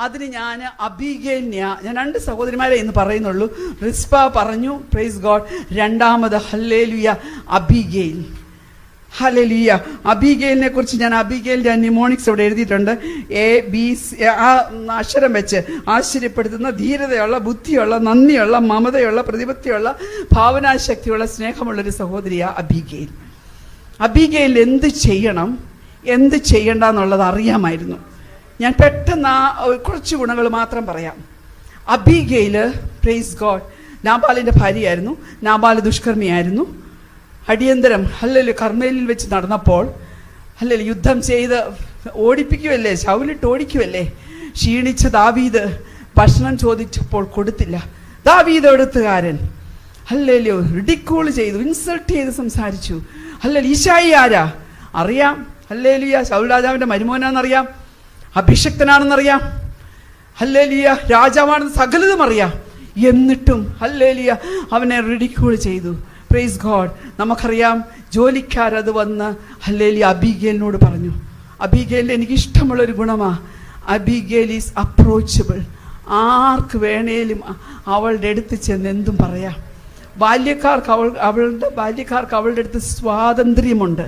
അതിന് ഞാൻ അബീഗേലിനെയാ, ഞാൻ 2 സഹോദരിമാരെ ഇന്ന് പറയുന്നുള്ളൂ. റിസ്പ പറഞ്ഞു, പ്രൈസ് ഗോഡ്. രണ്ടാമത് ഹല്ലേലൂയ അബീഗേൽ. ഹല്ലേലൂയ. അബീഗേലിനെ കുറിച്ച് ഞാൻ അബീഗേലിന്റെ നിമോണിക്സ് ഇവിടെ എഴുതിയിട്ടുണ്ട്. ABC ആ അക്ഷരം വെച്ച് ആശ്ചര്യപ്പെടുത്തുന്ന, ധീരതയുള്ള, ബുദ്ധിയുള്ള, നന്ദിയുള്ള, മമതയുള്ള, പ്രതിപത്തിയുള്ള, ഭാവനാശക്തിയുള്ള, സ്നേഹമുള്ളൊരു സഹോദരിയാ അബീഗേൽ. അബീഗേൽ എന്ത് ചെയ്യണം എന്ത് ചെയ്യണ്ട എന്നുള്ളത് അറിയാമായിരുന്നു. ഞാൻ പെട്ടെന്ന് കുറച്ച് ഗുണങ്ങൾ മാത്രം പറയാം. അബീഗേൽ, പ്രൈസ് ഗോഡ്, നാബാലിന്റെ ഭാര്യയായിരുന്നു. നാബാൽ ദുഷ്കർമ്മിയായിരുന്നു. അടിയന്തരം ഹല്ലേലൂയ കർമ്മേലിൽ വെച്ച് നടന്നപ്പോൾ ഹല്ലേലൂയ യുദ്ധം ചെയ്ത് ഓടിപ്പിക്കുമല്ലേ, ശൗലിട്ട് ഓടിക്കുമല്ലേ. ക്ഷീണിച്ച ദാവീദ് ഭക്ഷണം ചോദിച്ചപ്പോൾ കൊടുത്തില്ല. ദാവീദ് എഴുത്തുകാരൻ ഹല്ലേലൂയ റിഡിക്കൂൾ ചെയ്തു, ഇൻസൾട്ട് ചെയ്ത് സംസാരിച്ചു. ഹല്ലേലൂയ ഈശായി ആരാ അറിയാം, ഹല്ലേലൂയ ശൗൽ രാജാവിന്റെ മരുമോനാണെന്നറിയാം, അഭിഷക്തനാണെന്നറിയാം, ഹല്ലേലൂയ രാജാവാണെന്ന് സകലതും അറിയാം. എന്നിട്ടും ഹല്ലേലൂയ അവനെ റിഡിക്യൂൾ ചെയ്തു. Praise God. നമുക്കറിയാം ജോലിക്കാരത് വന്ന് ഹല്ലേലൂയ അബീഗേലിനോട് പറഞ്ഞു. അബീഗേലിന്റെ എനിക്കിഷ്ടമുള്ളൊരു ഗുണമാ, അബീഗേൽ ഈസ് അപ്രോച്ചബിൾ. ആർക്ക് വേണേലും അവളുടെ അടുത്ത് ചെന്ന് എന്തും പറയാം. ബാല്യക്കാർക്ക് അവളുടെ അടുത്ത് സ്വാതന്ത്ര്യമുണ്ട്.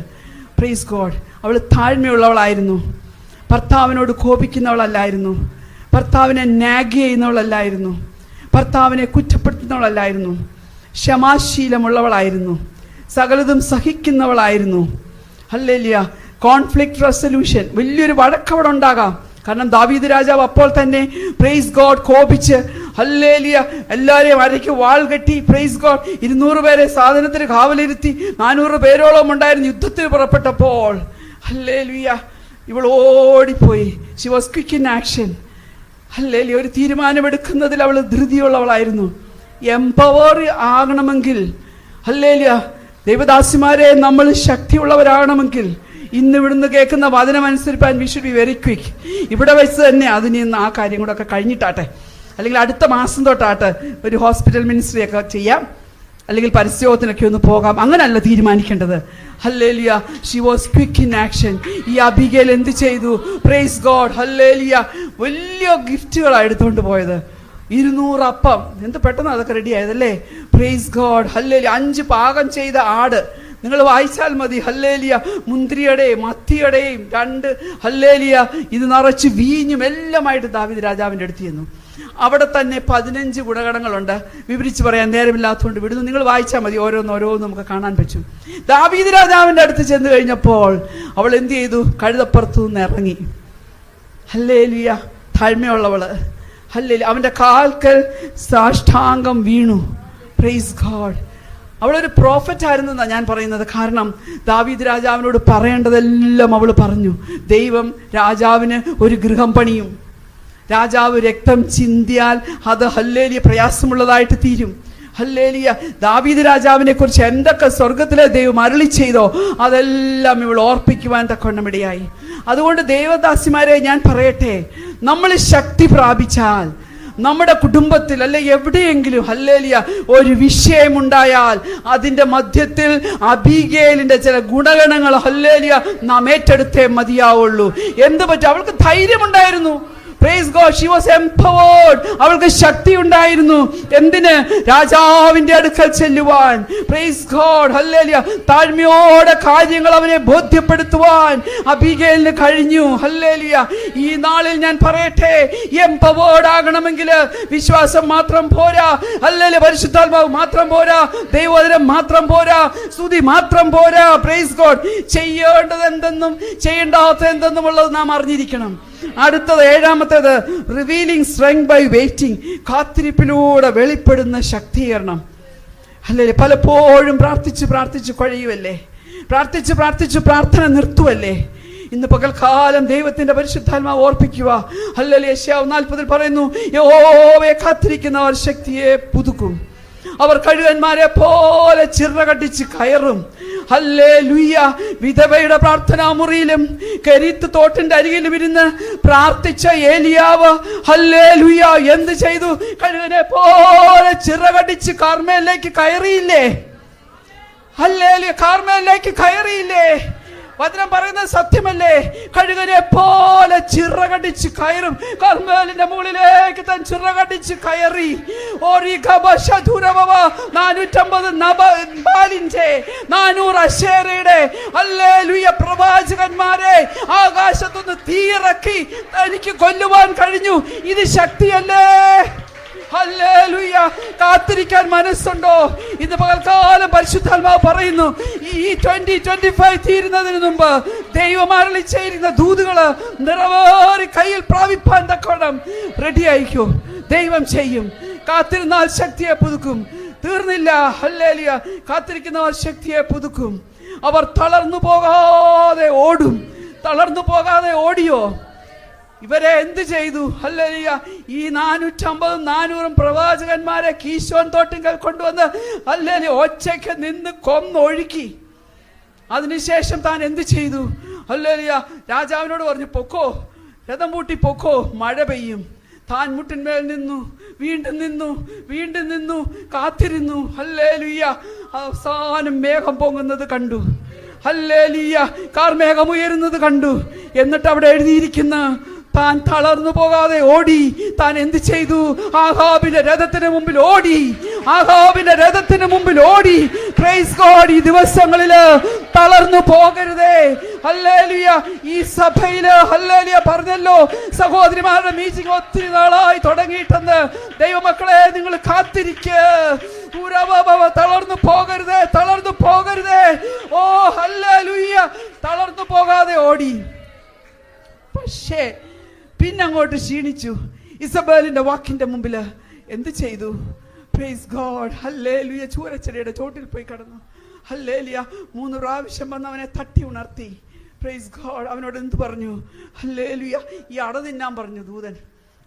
Praise God. അവൾ താഴ്മയുള്ളവളായിരുന്നു. ഭർത്താവിനോട് കോപിക്കുന്നവളല്ലായിരുന്നു. ഭർത്താവിനെ നാഗ് ചെയ്യുന്നവളല്ലായിരുന്നു. ഭർത്താവിനെ കുറ്റപ്പെടുത്തുന്നവളല്ലായിരുന്നു. ക്ഷമാശീലമുള്ളവളായിരുന്നു. സകലതും സഹിക്കുന്നവളായിരുന്നു. ഹല്ലേലൂയ. കോൺഫ്ലിക്റ്റ് റെസൊല്യൂഷൻ, വലിയൊരു വഴക്കവിടെ ഉണ്ടാകാം. കാരണം ദാവീദ് രാജാവ് അപ്പോൾ തന്നെ പ്രൈസ് ഗോഡ് കോപിച്ച് ഹല്ലേലൂയ എല്ലാവരെയും അരയ്ക്ക് വാൾ കെട്ടി, പ്രൈസ് ഗോഡ് 200 പേരെ സാധനത്തിന് കാവലിരുത്തി. 400 പേരോളം ഉണ്ടായിരുന്നു യുദ്ധത്തിന് പുറപ്പെട്ടപ്പോൾ. ഹല്ലേലൂയ ഇവൾ ഓടിപ്പോയി. She was quick in action. Hallelujah ഒരു തീരുമാനമെടുക്കുന്നതിൽ അവൾ ധൃതിയുള്ളവളായിരുന്നു. എംപവർ ആകണമെങ്കിൽ ഹല്ലേലൂയ ദൈവദാസിമാരെ നമ്മൾ ശക്തിയുള്ളവരാകണമെങ്കിൽ ഇന്ന് ഇവിടുന്ന് കേൾക്കുന്ന വചനം അനുസരിപ്പാൻ we should be very quick. ഇവിടെ വെച്ച് തന്നെ അതിന് ഇന്ന് ആ കാര്യം കൂടെ ഒക്കെ കഴിഞ്ഞിട്ടാട്ടെ, അല്ലെങ്കിൽ അടുത്ത മാസം തൊട്ടാട്ടെ ഒരു ഹോസ്പിറ്റൽ മിനിസ്ട്രി ഒക്കെ ചെയ്യാം, അല്ലെങ്കിൽ പരസ്യത്തിനൊക്കെ ഒന്ന് പോകാം. അങ്ങനല്ല തീരുമാനിക്കേണ്ടത്. Hallelujah she was quick in action. ഈ അബീഗേൽ എന്ത് ചെയ്തു? Praise God. ഹല്ലേലൂയ വലിയ ഗിഫ്റ്റുകളാണ് എടുത്തുകൊണ്ട് പോയത്. 200 അപ്പം, എന്ത് പെട്ടെന്ന് അതൊക്കെ റെഡി ആയതല്ലേ. Praise God. ഹല്ലേലൂയ 5 പാകം ചെയ്ത ആട്, നിങ്ങൾ വായിച്ചാൽ മതി. ഹല്ലേലൂയ മുന്തിരിയുടെയും മത്തിയുടെയും 2 ഹല്ലേലൂയ ഇത് നിറച്ച് വീഞ്ഞും എല്ലാമായിട്ട് ദാവീദ് രാജാവിൻ്റെ അടുത്ത് ചെന്നു. അവിടെ തന്നെ 15 ഗുണഗണങ്ങളുണ്ട്. വിവരിച്ച് പറയാൻ നേരമില്ലാത്തതുകൊണ്ട് വിടുന്നു. നിങ്ങൾ വായിച്ചാൽ മതി, ഓരോന്നോരോന്ന് നമുക്ക് കാണാൻ പറ്റും. ദാവീദ് രാജാവിൻ്റെ അടുത്ത് ചെന്ന് കഴിഞ്ഞപ്പോൾ അവൾ എന്ത് ചെയ്തു? കഴുതപ്പുറത്തു നിന്ന് ഇറങ്ങി. ഹല്ലേലൂയ താഴ്മയുള്ളവള്. ഹല്ലേലൂയ അവൻ്റെ കാൽക്കൽ സാഷ്ടാംഗം വീണു. Praise God. അവളൊരു പ്രോഫറ്റ് ആയിരുന്നെന്നാണ് ഞാൻ പറയുന്നത്. കാരണം ദാവീദ് രാജാവിനോട് പറയേണ്ടതെല്ലാം അവൾ പറഞ്ഞു. ദൈവം രാജാവിന് ഒരു ഗൃഹം പണിയും. രാജാവ് രക്തം ചിന്തിയാൽ അത് ഹല്ലേലൂയ പ്രയാസമുള്ളതായിട്ട് തീരും. ഹല്ലേലൂയ ദാവീദ് രാജാവിനെ കുറിച്ച് എന്തൊക്കെ സ്വർഗത്തിലെ ദൈവം അരുളി ചെയ്തോ അതെല്ലാം ഇവൾ ഓർപ്പിക്കുവാൻ തക്കവണ്ണമിടയായി. അതുകൊണ്ട് ദൈവദാസിമാരെ ഞാൻ പറയട്ടെ, നമ്മൾ ശക്തി പ്രാപിച്ചാൽ നമ്മുടെ കുടുംബത്തിൽ അല്ലെ എവിടെയെങ്കിലും ഹല്ലേലൂയ ഒരു വിഷയമുണ്ടായാൽ അതിൻ്റെ മധ്യത്തിൽ അബീഗേലിന്റെ ചില ഗുണഗണങ്ങൾ ഹല്ലേലൂയ നാം ഏറ്റെടുത്തേ മതിയാവുള്ളൂ. എന്ത് പറ്റും? അവൾക്ക് ധൈര്യമുണ്ടായിരുന്നു. Praise God. She was empowered. അവൾക്ക് ശക്തി ഉണ്ടായിരുന്നു. എന്തിന്? രാജാവിന്റെ അടുക്കൽ ചെല്ലുവാൻ. Price God. ഹല്ലേലൂയ താഴ്മയോടെ കാര്യങ്ങൾ അവനെ ബോധ്യപ്പെടുത്തുവാൻ അബീഗേലിന് കഴിഞ്ഞു. ഹല്ലേലൂയ ഈ നാളിൽ ഞാൻ പറയട്ടെ, എംപവേർഡ് ആകണമെങ്കിൽ വിശ്വാസം മാത്രം പോരാ. ഹല്ലേലൂയ പരിശുദ്ധാത്മാവ് മാത്രം പോരാ. ദൈവവചനം മാത്രം പോരാ. സ്തുതി മാത്രം പോരാ. Praise God. ചെയ്യേണ്ടത് എന്തെന്നും ചെയ്യേണ്ടാത്ത എന്തെന്നുമുള്ളത് നാം അറിഞ്ഞിരിക്കണം. അടുത്തത് 7ാമത്തേത് റിവീലിംഗ് സ്ട്രെങ്ത് ബൈ വെയിറ്റിംഗ്. കാത്തിരിപ്പിലൂടെ വെളിപ്പെടുന്ന ശക്തീകരണം. അല്ലേ? പലപ്പോഴും പ്രാർത്ഥിച്ച് കഴിയുമല്ലേ? പ്രാർത്ഥിച്ച് പ്രാർത്ഥന നിർത്തുവല്ലേ? ഇന്ന് പകൽക്കാലം ദൈവത്തിന്റെ പരിശുദ്ധാത്മാവ് ഓർപ്പിക്കുക. ഹല്ലേലൂയ യെശയ്യാവ് 40 പറയുന്നു, യഹോവയെ കാത്തിരിക്കുന്നവർ ശക്തിയെ പുതുക്കും. അവർ കഴുകന്മാരെ പോലെ ചിറകടിച്ച് കയറും. ഹല്ലേലൂയ. വിധവയുടെ പ്രാർത്ഥനാ മുറിയിലും കെരീത്ത് തോട്ടിന്റെ അരികിലും ഇരുന്ന് പ്രാർത്ഥിച്ച ഏലിയാവ് ഹല്ലേലൂയ എന്ത് ചെയ്തു? കഴുകനെ പോലെ ചിറകടിച്ച് കാർമേലിലേക്ക് കയറിയില്ലേ? ഹല്ലേലൂയ കാർമേലിലേക്ക് കയറിയില്ലേ? വചനം പറയുന്നത് സത്യമല്ലേ? കഴുകനെ പോലെ ചിറകടിച്ച് കയറും. കർമ്മേലിന്റെ മുകളിലേക്ക് താൻ ചിറകടിച്ച് കയറി. 450 ബാലിന്റെ 400 അശേരയുടെ ഹല്ലേലൂയ പ്രവാചകന്മാരെ ആകാശത്തുനിന്ന് തീയിറക്കി എനിക്ക് കൊല്ലുവാൻ കഴിഞ്ഞു. ഇത് ശക്തിയല്ലേ? ഹല്ലേലൂയ. കാത്തിരിക്കാൻ മനസ്സുണ്ടോ? ഇന്ന് പകൽക്കാലം പരിശുദ്ധാത്മാവ് പറയുന്നു, ഈ 2025 തീരുന്നതിന് മുമ്പ് ദൈവം അരുളി ചെയ്യുന്ന ദൂതുകള് നിറവേറി കയ്യിൽ പ്രാപിപ്പാൻ തക്കോണം റെഡി ആയിക്കോ. ദൈവം ചെയ്യും. കാത്തിരുന്നാൽ ശക്തിയെ പുതുക്കും. തീർന്നില്ല. ഹല്ലേലൂയ. കാത്തിരിക്കുന്നവർ ശക്തിയെ പുതുക്കും. അവർ തളർന്നു പോകാതെ ഓടും. തളർന്നു പോകാതെ ഓടിയോ? ഇവരെ എന്ത് ചെയ്തു? ഹല്ലേലൂയ. ഈ 450-400 പ്രവാചകന്മാരെ കീശോൻ തോട്ടിങ്കൽ കൊണ്ടുവന്ന് ഹല്ലേലൂയ ഒച്ചയ്ക്ക് നിന്ന് കൊന്നൊഴുക്കി. അതിനുശേഷം താൻ എന്ത് ചെയ്തു? ഹല്ലേലൂയ. രാജാവിനോട് പറഞ്ഞു, പൊക്കോ, രഥം പൂട്ടി പൊക്കോ, മഴ പെയ്യും. താൻ മുട്ടിന്മേൽ നിന്നു, വീണ്ടും നിന്നു, വീണ്ടും നിന്നു, കാത്തിരുന്നു. ഹല്ലേലൂയ. അവസാനം മേഘം പൊങ്ങുന്നത് കണ്ടു. ഹല്ലേലൂയ. കാർമേഘം ഉയരുന്നത് കണ്ടു. എന്നിട്ട് അവിടെ എഴുതിയിരിക്കുന്ന, താൻ തളർന്നു പോകാതെ ഓടി. താൻ എന്ത് ചെയ്തു? ആഹാബിന്റെ രഥത്തിന് മുമ്പിൽ ഓടി. ആഹാബിന്റെ രഥത്തിന് മുമ്പിൽ ഓടി. Praise God. ഈ ദിവസങ്ങളില് തളർന്നു പോകരുതേ. ഹല്ലേലൂയ. ഈ സഭയില് ഹല്ലേലൂയ പറഞ്ഞല്ലോ, സഹോദരിമാരുടെ മീറ്റിംഗ് ഒത്തിരി നാളായി തുടങ്ങിയിട്ടെന്ന്. ദൈവമക്കളെ, നിങ്ങൾ കാത്തിരിക്ക്. തളർന്നു പോകരുതേ, തളർന്നു പോകരുതേ. ഓ ഹല്ലേലൂയ. തളർന്നു പോകാതെ ഓടി. പക്ഷേ പിന്നങ്ങോട്ട് ക്ഷീണിച്ചു. ഇസബേലിന്റെ വാക്കിന്റെ മുമ്പില് എന്ത് ചെയ്തു? Praise God. ഹല്ലേലൂയ. ചൂരച്ചെടിയുടെ ചോട്ടിൽ പോയി കിടന്നു. ഹല്ലേലൂയ. 3 പ്രാവശ്യം വന്ന് അവനെ തട്ടി ഉണർത്തി. Praise God. അവനോട് എന്ത് പറഞ്ഞു? ഹല്ലേലൂയ. ഈ അട തിന്നാൻ പറഞ്ഞു ദൂതൻ.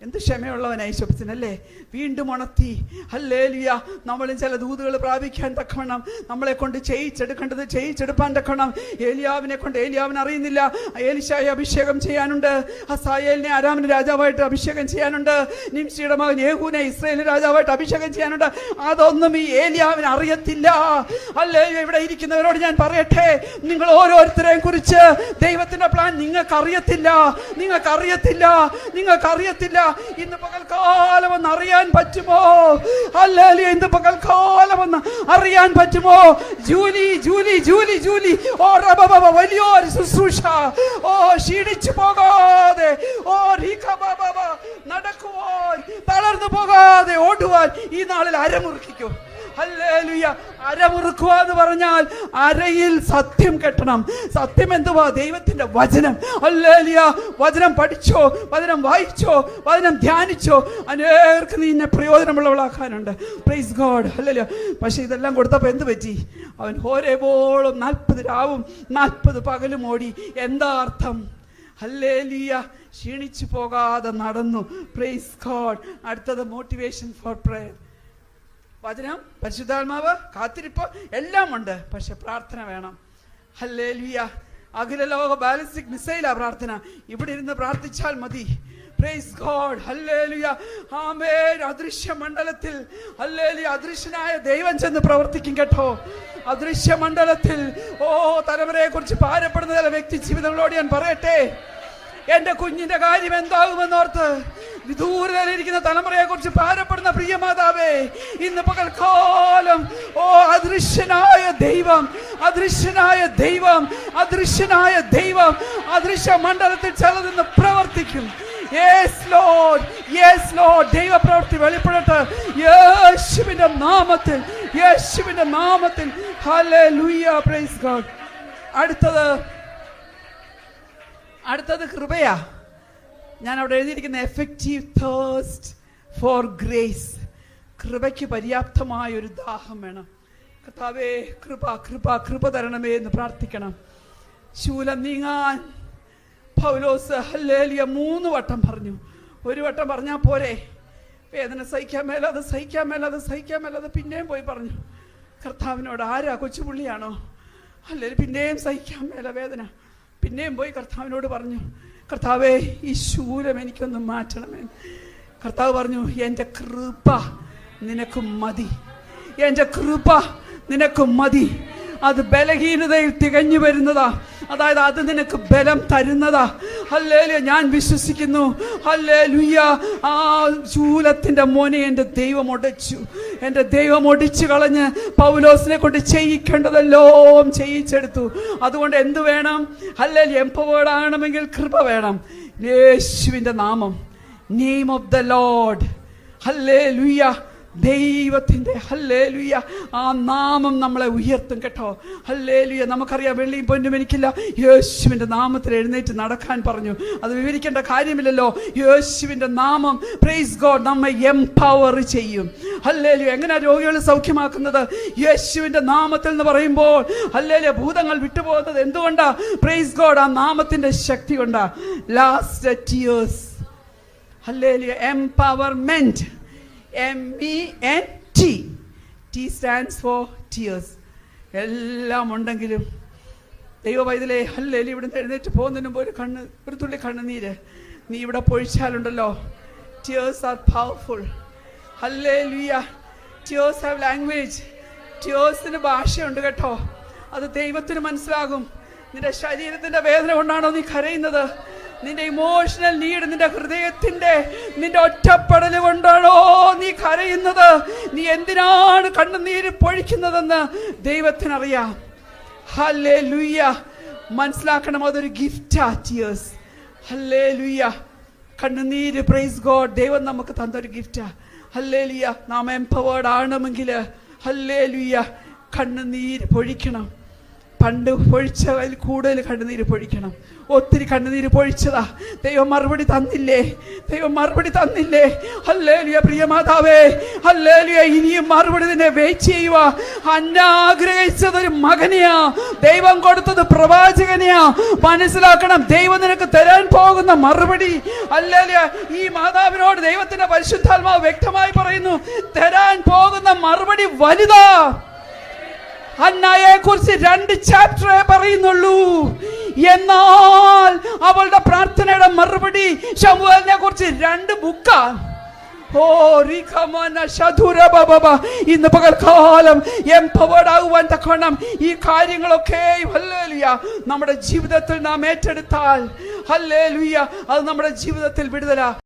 എന്ത് ക്ഷമയുള്ളവനായി ശോഭിച്ചനല്ലേ? വീണ്ടും ഉണർത്തി. ഹല്ലേലൂയ. നമ്മളും ചില ദൂതുകൾ പ്രാപിക്കാൻ തക്കവണ്ണം നമ്മളെ കൊണ്ട് ചെയ്യിച്ചെടുക്കേണ്ടത് ചെയ്യിച്ചെടുപ്പാൻ തക്കവണ്ണം ഏലിയാവിനെ കൊണ്ട്, ഏലിയാവിനെ അറിയുന്നില്ല, ഏലിശായെ അഭിഷേകം ചെയ്യാനുണ്ട്. ഹസായേലിനെ അരാമിന് രാജാവായിട്ട് അഭിഷേകം ചെയ്യാനുണ്ട്. നിംഷിയുടെ മകൻ യേഹൂനെ ഇസ്രായേലിന് രാജാവായിട്ട് അഭിഷേകം ചെയ്യാനുണ്ട്. അതൊന്നും ഈ ഏലിയാവിന് അറിയത്തില്ല. ഹല്ലേലൂയ. ഇവിടെ ഇരിക്കുന്നവരോട് ഞാൻ പറയട്ടെ, നിങ്ങൾ ഓരോരുത്തരെയും കുറിച്ച് ദൈവത്തിന്റെ പ്ലാൻ നിങ്ങൾക്കറിയത്തില്ല. നിങ്ങൾക്കറിയത്തില്ല. നിങ്ങൾക്കറിയത്തില്ല. ഇന്ന് പകൽക്കാലം ഒന്ന് അറിയാൻ പറ്റുമോ? ഹല്ലേലൂയ. ഇന്ന് പകൽക്കാലം ഒന്ന് അറിയാൻ പറ്റുമോ? Julie Julie Julie Julie. ഓ റബബ. വലിയൊരു ശുശ്രൂഷ. ഓ ക്ഷീണിച്ചു പോകാതെ, ഓ നടക്കുവാൻ, തളർന്നു പോകാതെ ഓടുവാൻ ഈ നാളിൽ അരമുറുക്കിക്കോ. ഹല്ലേലൂയ. അരമുറുക്കുക എന്ന് പറഞ്ഞാൽ അരയിൽ സത്യം കെട്ടണം. സത്യം എന്തുവാ? ദൈവത്തിന്റെ വചനം. ഹല്ലേലൂയ. വചനം പഠിച്ചോ, വചനം വായിച്ചോ, വചനം ധ്യാനിച്ചോ. അനേകർക്ക് നിന്നെ പ്രയോജനമുള്ളവളാക്കാനുണ്ട്. Price God. ഹല്ലേലൂയ. പക്ഷെ ഇതെല്ലാം കൊടുത്തപ്പോൾ എന്ത് പറ്റി? അവൻ ഹോരേബോളം 40 രാവും 40 പകലും ഓടി. എന്താ അർത്ഥം? ഹല്ലേലൂയ. ക്ഷീണിച്ചു പോകാതെ നടന്നു. Praise God. അടുത്തത് മോട്ടിവേഷൻ ഫോർ പ്രേയർ. വചനം, പരിശുദ്ധാത്മാവ്, കാത്തിരിപ്പ് എല്ലാം ഉണ്ട്. പക്ഷെ പ്രാർത്ഥന വേണം. ഹല്ലേലൂയ. അഖില ലോക ബാലിസ്റ്റിക് മിസൈലാ പ്രാർത്ഥന. ഇവിടെ ഇരുന്ന് പ്രാർത്ഥിച്ചാൽ മതി. Price God. ഹല്ലേലൂയ. ആമേൻ. അദൃശ്യ മണ്ഡലത്തിൽ ഹല്ലേലൂയ അദൃശ്യനായ ദൈവം ചെന്ന് പ്രവർത്തിക്കും കേട്ടോ. അദൃശ്യ മണ്ഡലത്തിൽ തലമുറയെ കുറിച്ച് ഭാരപ്പെടുന്ന ചില വ്യക്തി ജീവിതങ്ങളോട് ഞാൻ പറയട്ടെ, എന്റെ കുഞ്ഞിന്റെ കാര്യം എന്താകുമെന്നോർത്ത് വിദൂരതയിലിരിക്കുന്ന തലമുറയെ കുറിച്ച് ഭാരപ്പെടുന്ന പ്രിയ മാതാവേ, ഇന്ന് പകൽക്കാലം അദൃശ്യനായ ദൈവം, അദൃശ്യനായ ദൈവം, അദൃശ്യനായ ദൈവം അദൃശ്യ മണ്ഡലത്തിൽ ചിലതെന്ന് പ്രവർത്തിക്കും. Yes Lord, yes Lord. ദൈവപ്രവൃത്തി വെളിപ്പെടട്ടെ യേശുവിന്റെ നാമത്തിൽ, യേശുവിന്റെ നാമത്തിൽ. ഹല്ലേലൂയ. Praise God. അടുത്തത് കൃപയാ. ഞാൻ അവിടെ എഴുതിയിരിക്കുന്ന എഫക്റ്റീവ് തേഴ്സ്റ്റ് ഫോർ ഗ്രേസ്. കൃപയ്ക്ക് പര്യാപ്തമായ ഒരു ദാഹം വേണം. കർത്താവേ, കൃപ കൃപ കൃപ തരണമേ എന്ന് പ്രാർത്ഥിക്കണം. ശൂലം നീങ്ങാൻ പൗലോസ് ഹല്ലേലൂയ 3 വട്ടം പറഞ്ഞു. ഒരു വട്ടം പറഞ്ഞാൽ പോരെ, വേദന സഹിക്കാൻ മേലാതെ സഹിക്കാൻ മേലാതെ സഹിക്കാൻ മേലാതെ പിന്നെയും പോയി പറഞ്ഞു കർത്താവിനോട്. ആരാ? കൊച്ചുപുള്ളിയാണോ? അല്ലെങ്കിൽ പിന്നെയും സഹിക്കാൻ മേല വേദന. പിന്നെയും പോയി കർത്താവിനോട് പറഞ്ഞു, കർത്താവേ ഈ ശൂലം എനിക്കൊന്ന് മാറ്റണമേ. കർത്താവ് പറഞ്ഞു, എൻ്റെ കൃപ നിനക്ക് മതി, എൻ്റെ കൃപ നിനക്ക് മതി. അത് ബലഹീനതയിൽ തികഞ്ഞു വരുന്നതാ, അതായത് അത് നിനക്ക് ബലം തരുന്നതാ. ഹല്ലേലൂയ, ഞാൻ വിശ്വസിക്കുന്നു. ഹല്ലേലൂയ, ആ ശൂലത്തിന്റെ മോനെ എൻ്റെ ദൈവം ഒടിച്ചു. എൻ്റെ ദൈവം ഒടിച്ചു കളഞ്ഞ് പൗലോസിനെ കൊണ്ട് ചെയ്യിക്കേണ്ടതെല്ലാം ചെയ്യിച്ചെടുത്തു. അതുകൊണ്ട് എന്ത് വേണം? ഹല്ലേലൂയ, എംപവേർഡ് ആകണമെങ്കിൽ കൃപ വേണം. യേശുവിൻ്റെ നാമം, name of the Lord. Hallelujah, ദൈവത്തിൻ്റെ ഹല്ലേലൂയ ആ നാമം നമ്മളെ ഉയർത്തും കേട്ടോ. ഹല്ലേലൂയ, നമുക്കറിയാം വെള്ളിയും പൊന്നും എനിക്കില്ല, യേശുവിൻ്റെ നാമത്തിൽ എഴുന്നേറ്റ് നടക്കാൻ പറഞ്ഞു. അത് വിവരിക്കേണ്ട കാര്യമില്ലല്ലോ. യേശുവിൻ്റെ നാമം, പ്രൈസ് ഗോഡ്, നമ്മെ എംപവർ ചെയ്യും. ഹല്ലേലൂയ, എങ്ങനെയാ രോഗികൾ സൗഖ്യമാക്കുന്നത്? യേശുവിൻ്റെ നാമത്തിൽ എന്ന് പറയുമ്പോൾ ഹല്ലേലൂയ, ഭൂതങ്ങൾ വിട്ടുപോകുന്നത് എന്തുകൊണ്ടാ? പ്രൈസ് ഗോഡ്, ആ നാമത്തിൻ്റെ ശക്തി കൊണ്ടാ. Last tears, hallelujah, empowerment, MENT. T stands for tears. എല്ലാം ഉണ്ടെങ്കിലും ദൈവവൈതലേ, ഹല്ലേലൂയ, ഇവിടുന്ന് എഴുന്നേറ്റ് പോകുന്നതിന് മുമ്പ് ഒരു തുള്ളി കണ്ണുനീര് നീ ഇവിടെ പൊഴിച്ചാലുണ്ടല്ലോ. Tears are powerful. Hallelujah, tears have language. Tearsന് ഭാഷയുണ്ട് കേട്ടോ. അത് ദൈവത്തിന് മനസ്സിലാകും. നിന്റെ ശരീരത്തിന്റെ വേദന കൊണ്ടാണോ നീ കരയുന്നത്? നിന്റെ ഇമോഷണൽ നീഡ്, നിന്റെ ഹൃദയത്തിന്റെ, നിന്റെ ഒറ്റപ്പെടൽ കൊണ്ടാണോ നീ കരയുന്നത്? നീ എന്തിനാണ് കണ്ണുനീര് പൊഴിക്കുന്നതെന്ന് ദൈവത്തിനറിയാം. ഹല്ലേലൂയ, മനസ്സിലാക്കണം, അതൊരു ഗിഫ്റ്റാ ടിയേഴ്സ്. ഹല്ലേലൂയ, കണ്ണുനീര്, പ്രൈസ് ഗോഡ്, ദൈവം നമുക്ക് തന്നൊരു ഗിഫ്റ്റാ. ഹല്ലേലൂയ, നാം എംപവേർഡ് ആകണമെങ്കിൽ ഹല്ലേലൂയ കണ്ണുനീര് പൊഴിക്കണം. പണ്ട് പൊഴിച്ചതിൽ കൂടുതൽ കണ്ണുനീര് പൊഴിക്കണം. ഒത്തിരി കണ്ണുനീര് പൊഴിച്ചതാ. ദൈവം മറുപടി തന്നില്ലേ? ദൈവം മറുപടി തന്നില്ലേ? ഹല്ലേലൂയ, പ്രിയമാതാവേ, ഹല്ലേലൂയ, ഇനിയും മറുപടി നിന്നെ വെയിറ്റ് ചെയ്യുക. അന്ന ആഗ്രഹിച്ചതൊരു മകനെയാ, ദൈവം കൊടുത്തത് പ്രവാചകനെയാ. മനസ്സിലാക്കണം, ദൈവം നിനക്ക് തരാൻ പോകുന്ന മറുപടി. ഹല്ലേലൂയ, ഈ മാതാവിനോട് ദൈവത്തിന്റെ പരിശുദ്ധാത്മാവ് വ്യക്തമായി പറയുന്നു, തരാൻ പോകുന്ന മറുപടി വലുതാ. ഹന്നയെ കുറിച്ച് 2 ചാപ്റ്ററേ പറയുന്നുള്ളൂ. എന്നാൽ അവളുടെ പ്രാർത്ഥനയുടെ മറുപടി ശമൂവേലിനെ കുറിച്ച് 2 ബുക്കാ. ഓ റിഖമന ശതുര ബബബ, ഇന്ന് പകൽക്കാലം എംപവേർഡ് ആകുവാൻ തക്കവണ്ണം ഈ കാര്യങ്ങളൊക്കെ ഹല്ലേലൂയ നമ്മുടെ ജീവിതത്തിൽ നാം ഏറ്റെടുത്താൽ ഹല്ലേലൂയ, അത് നമ്മുടെ ജീവിതത്തിൽ വിടുതലാ.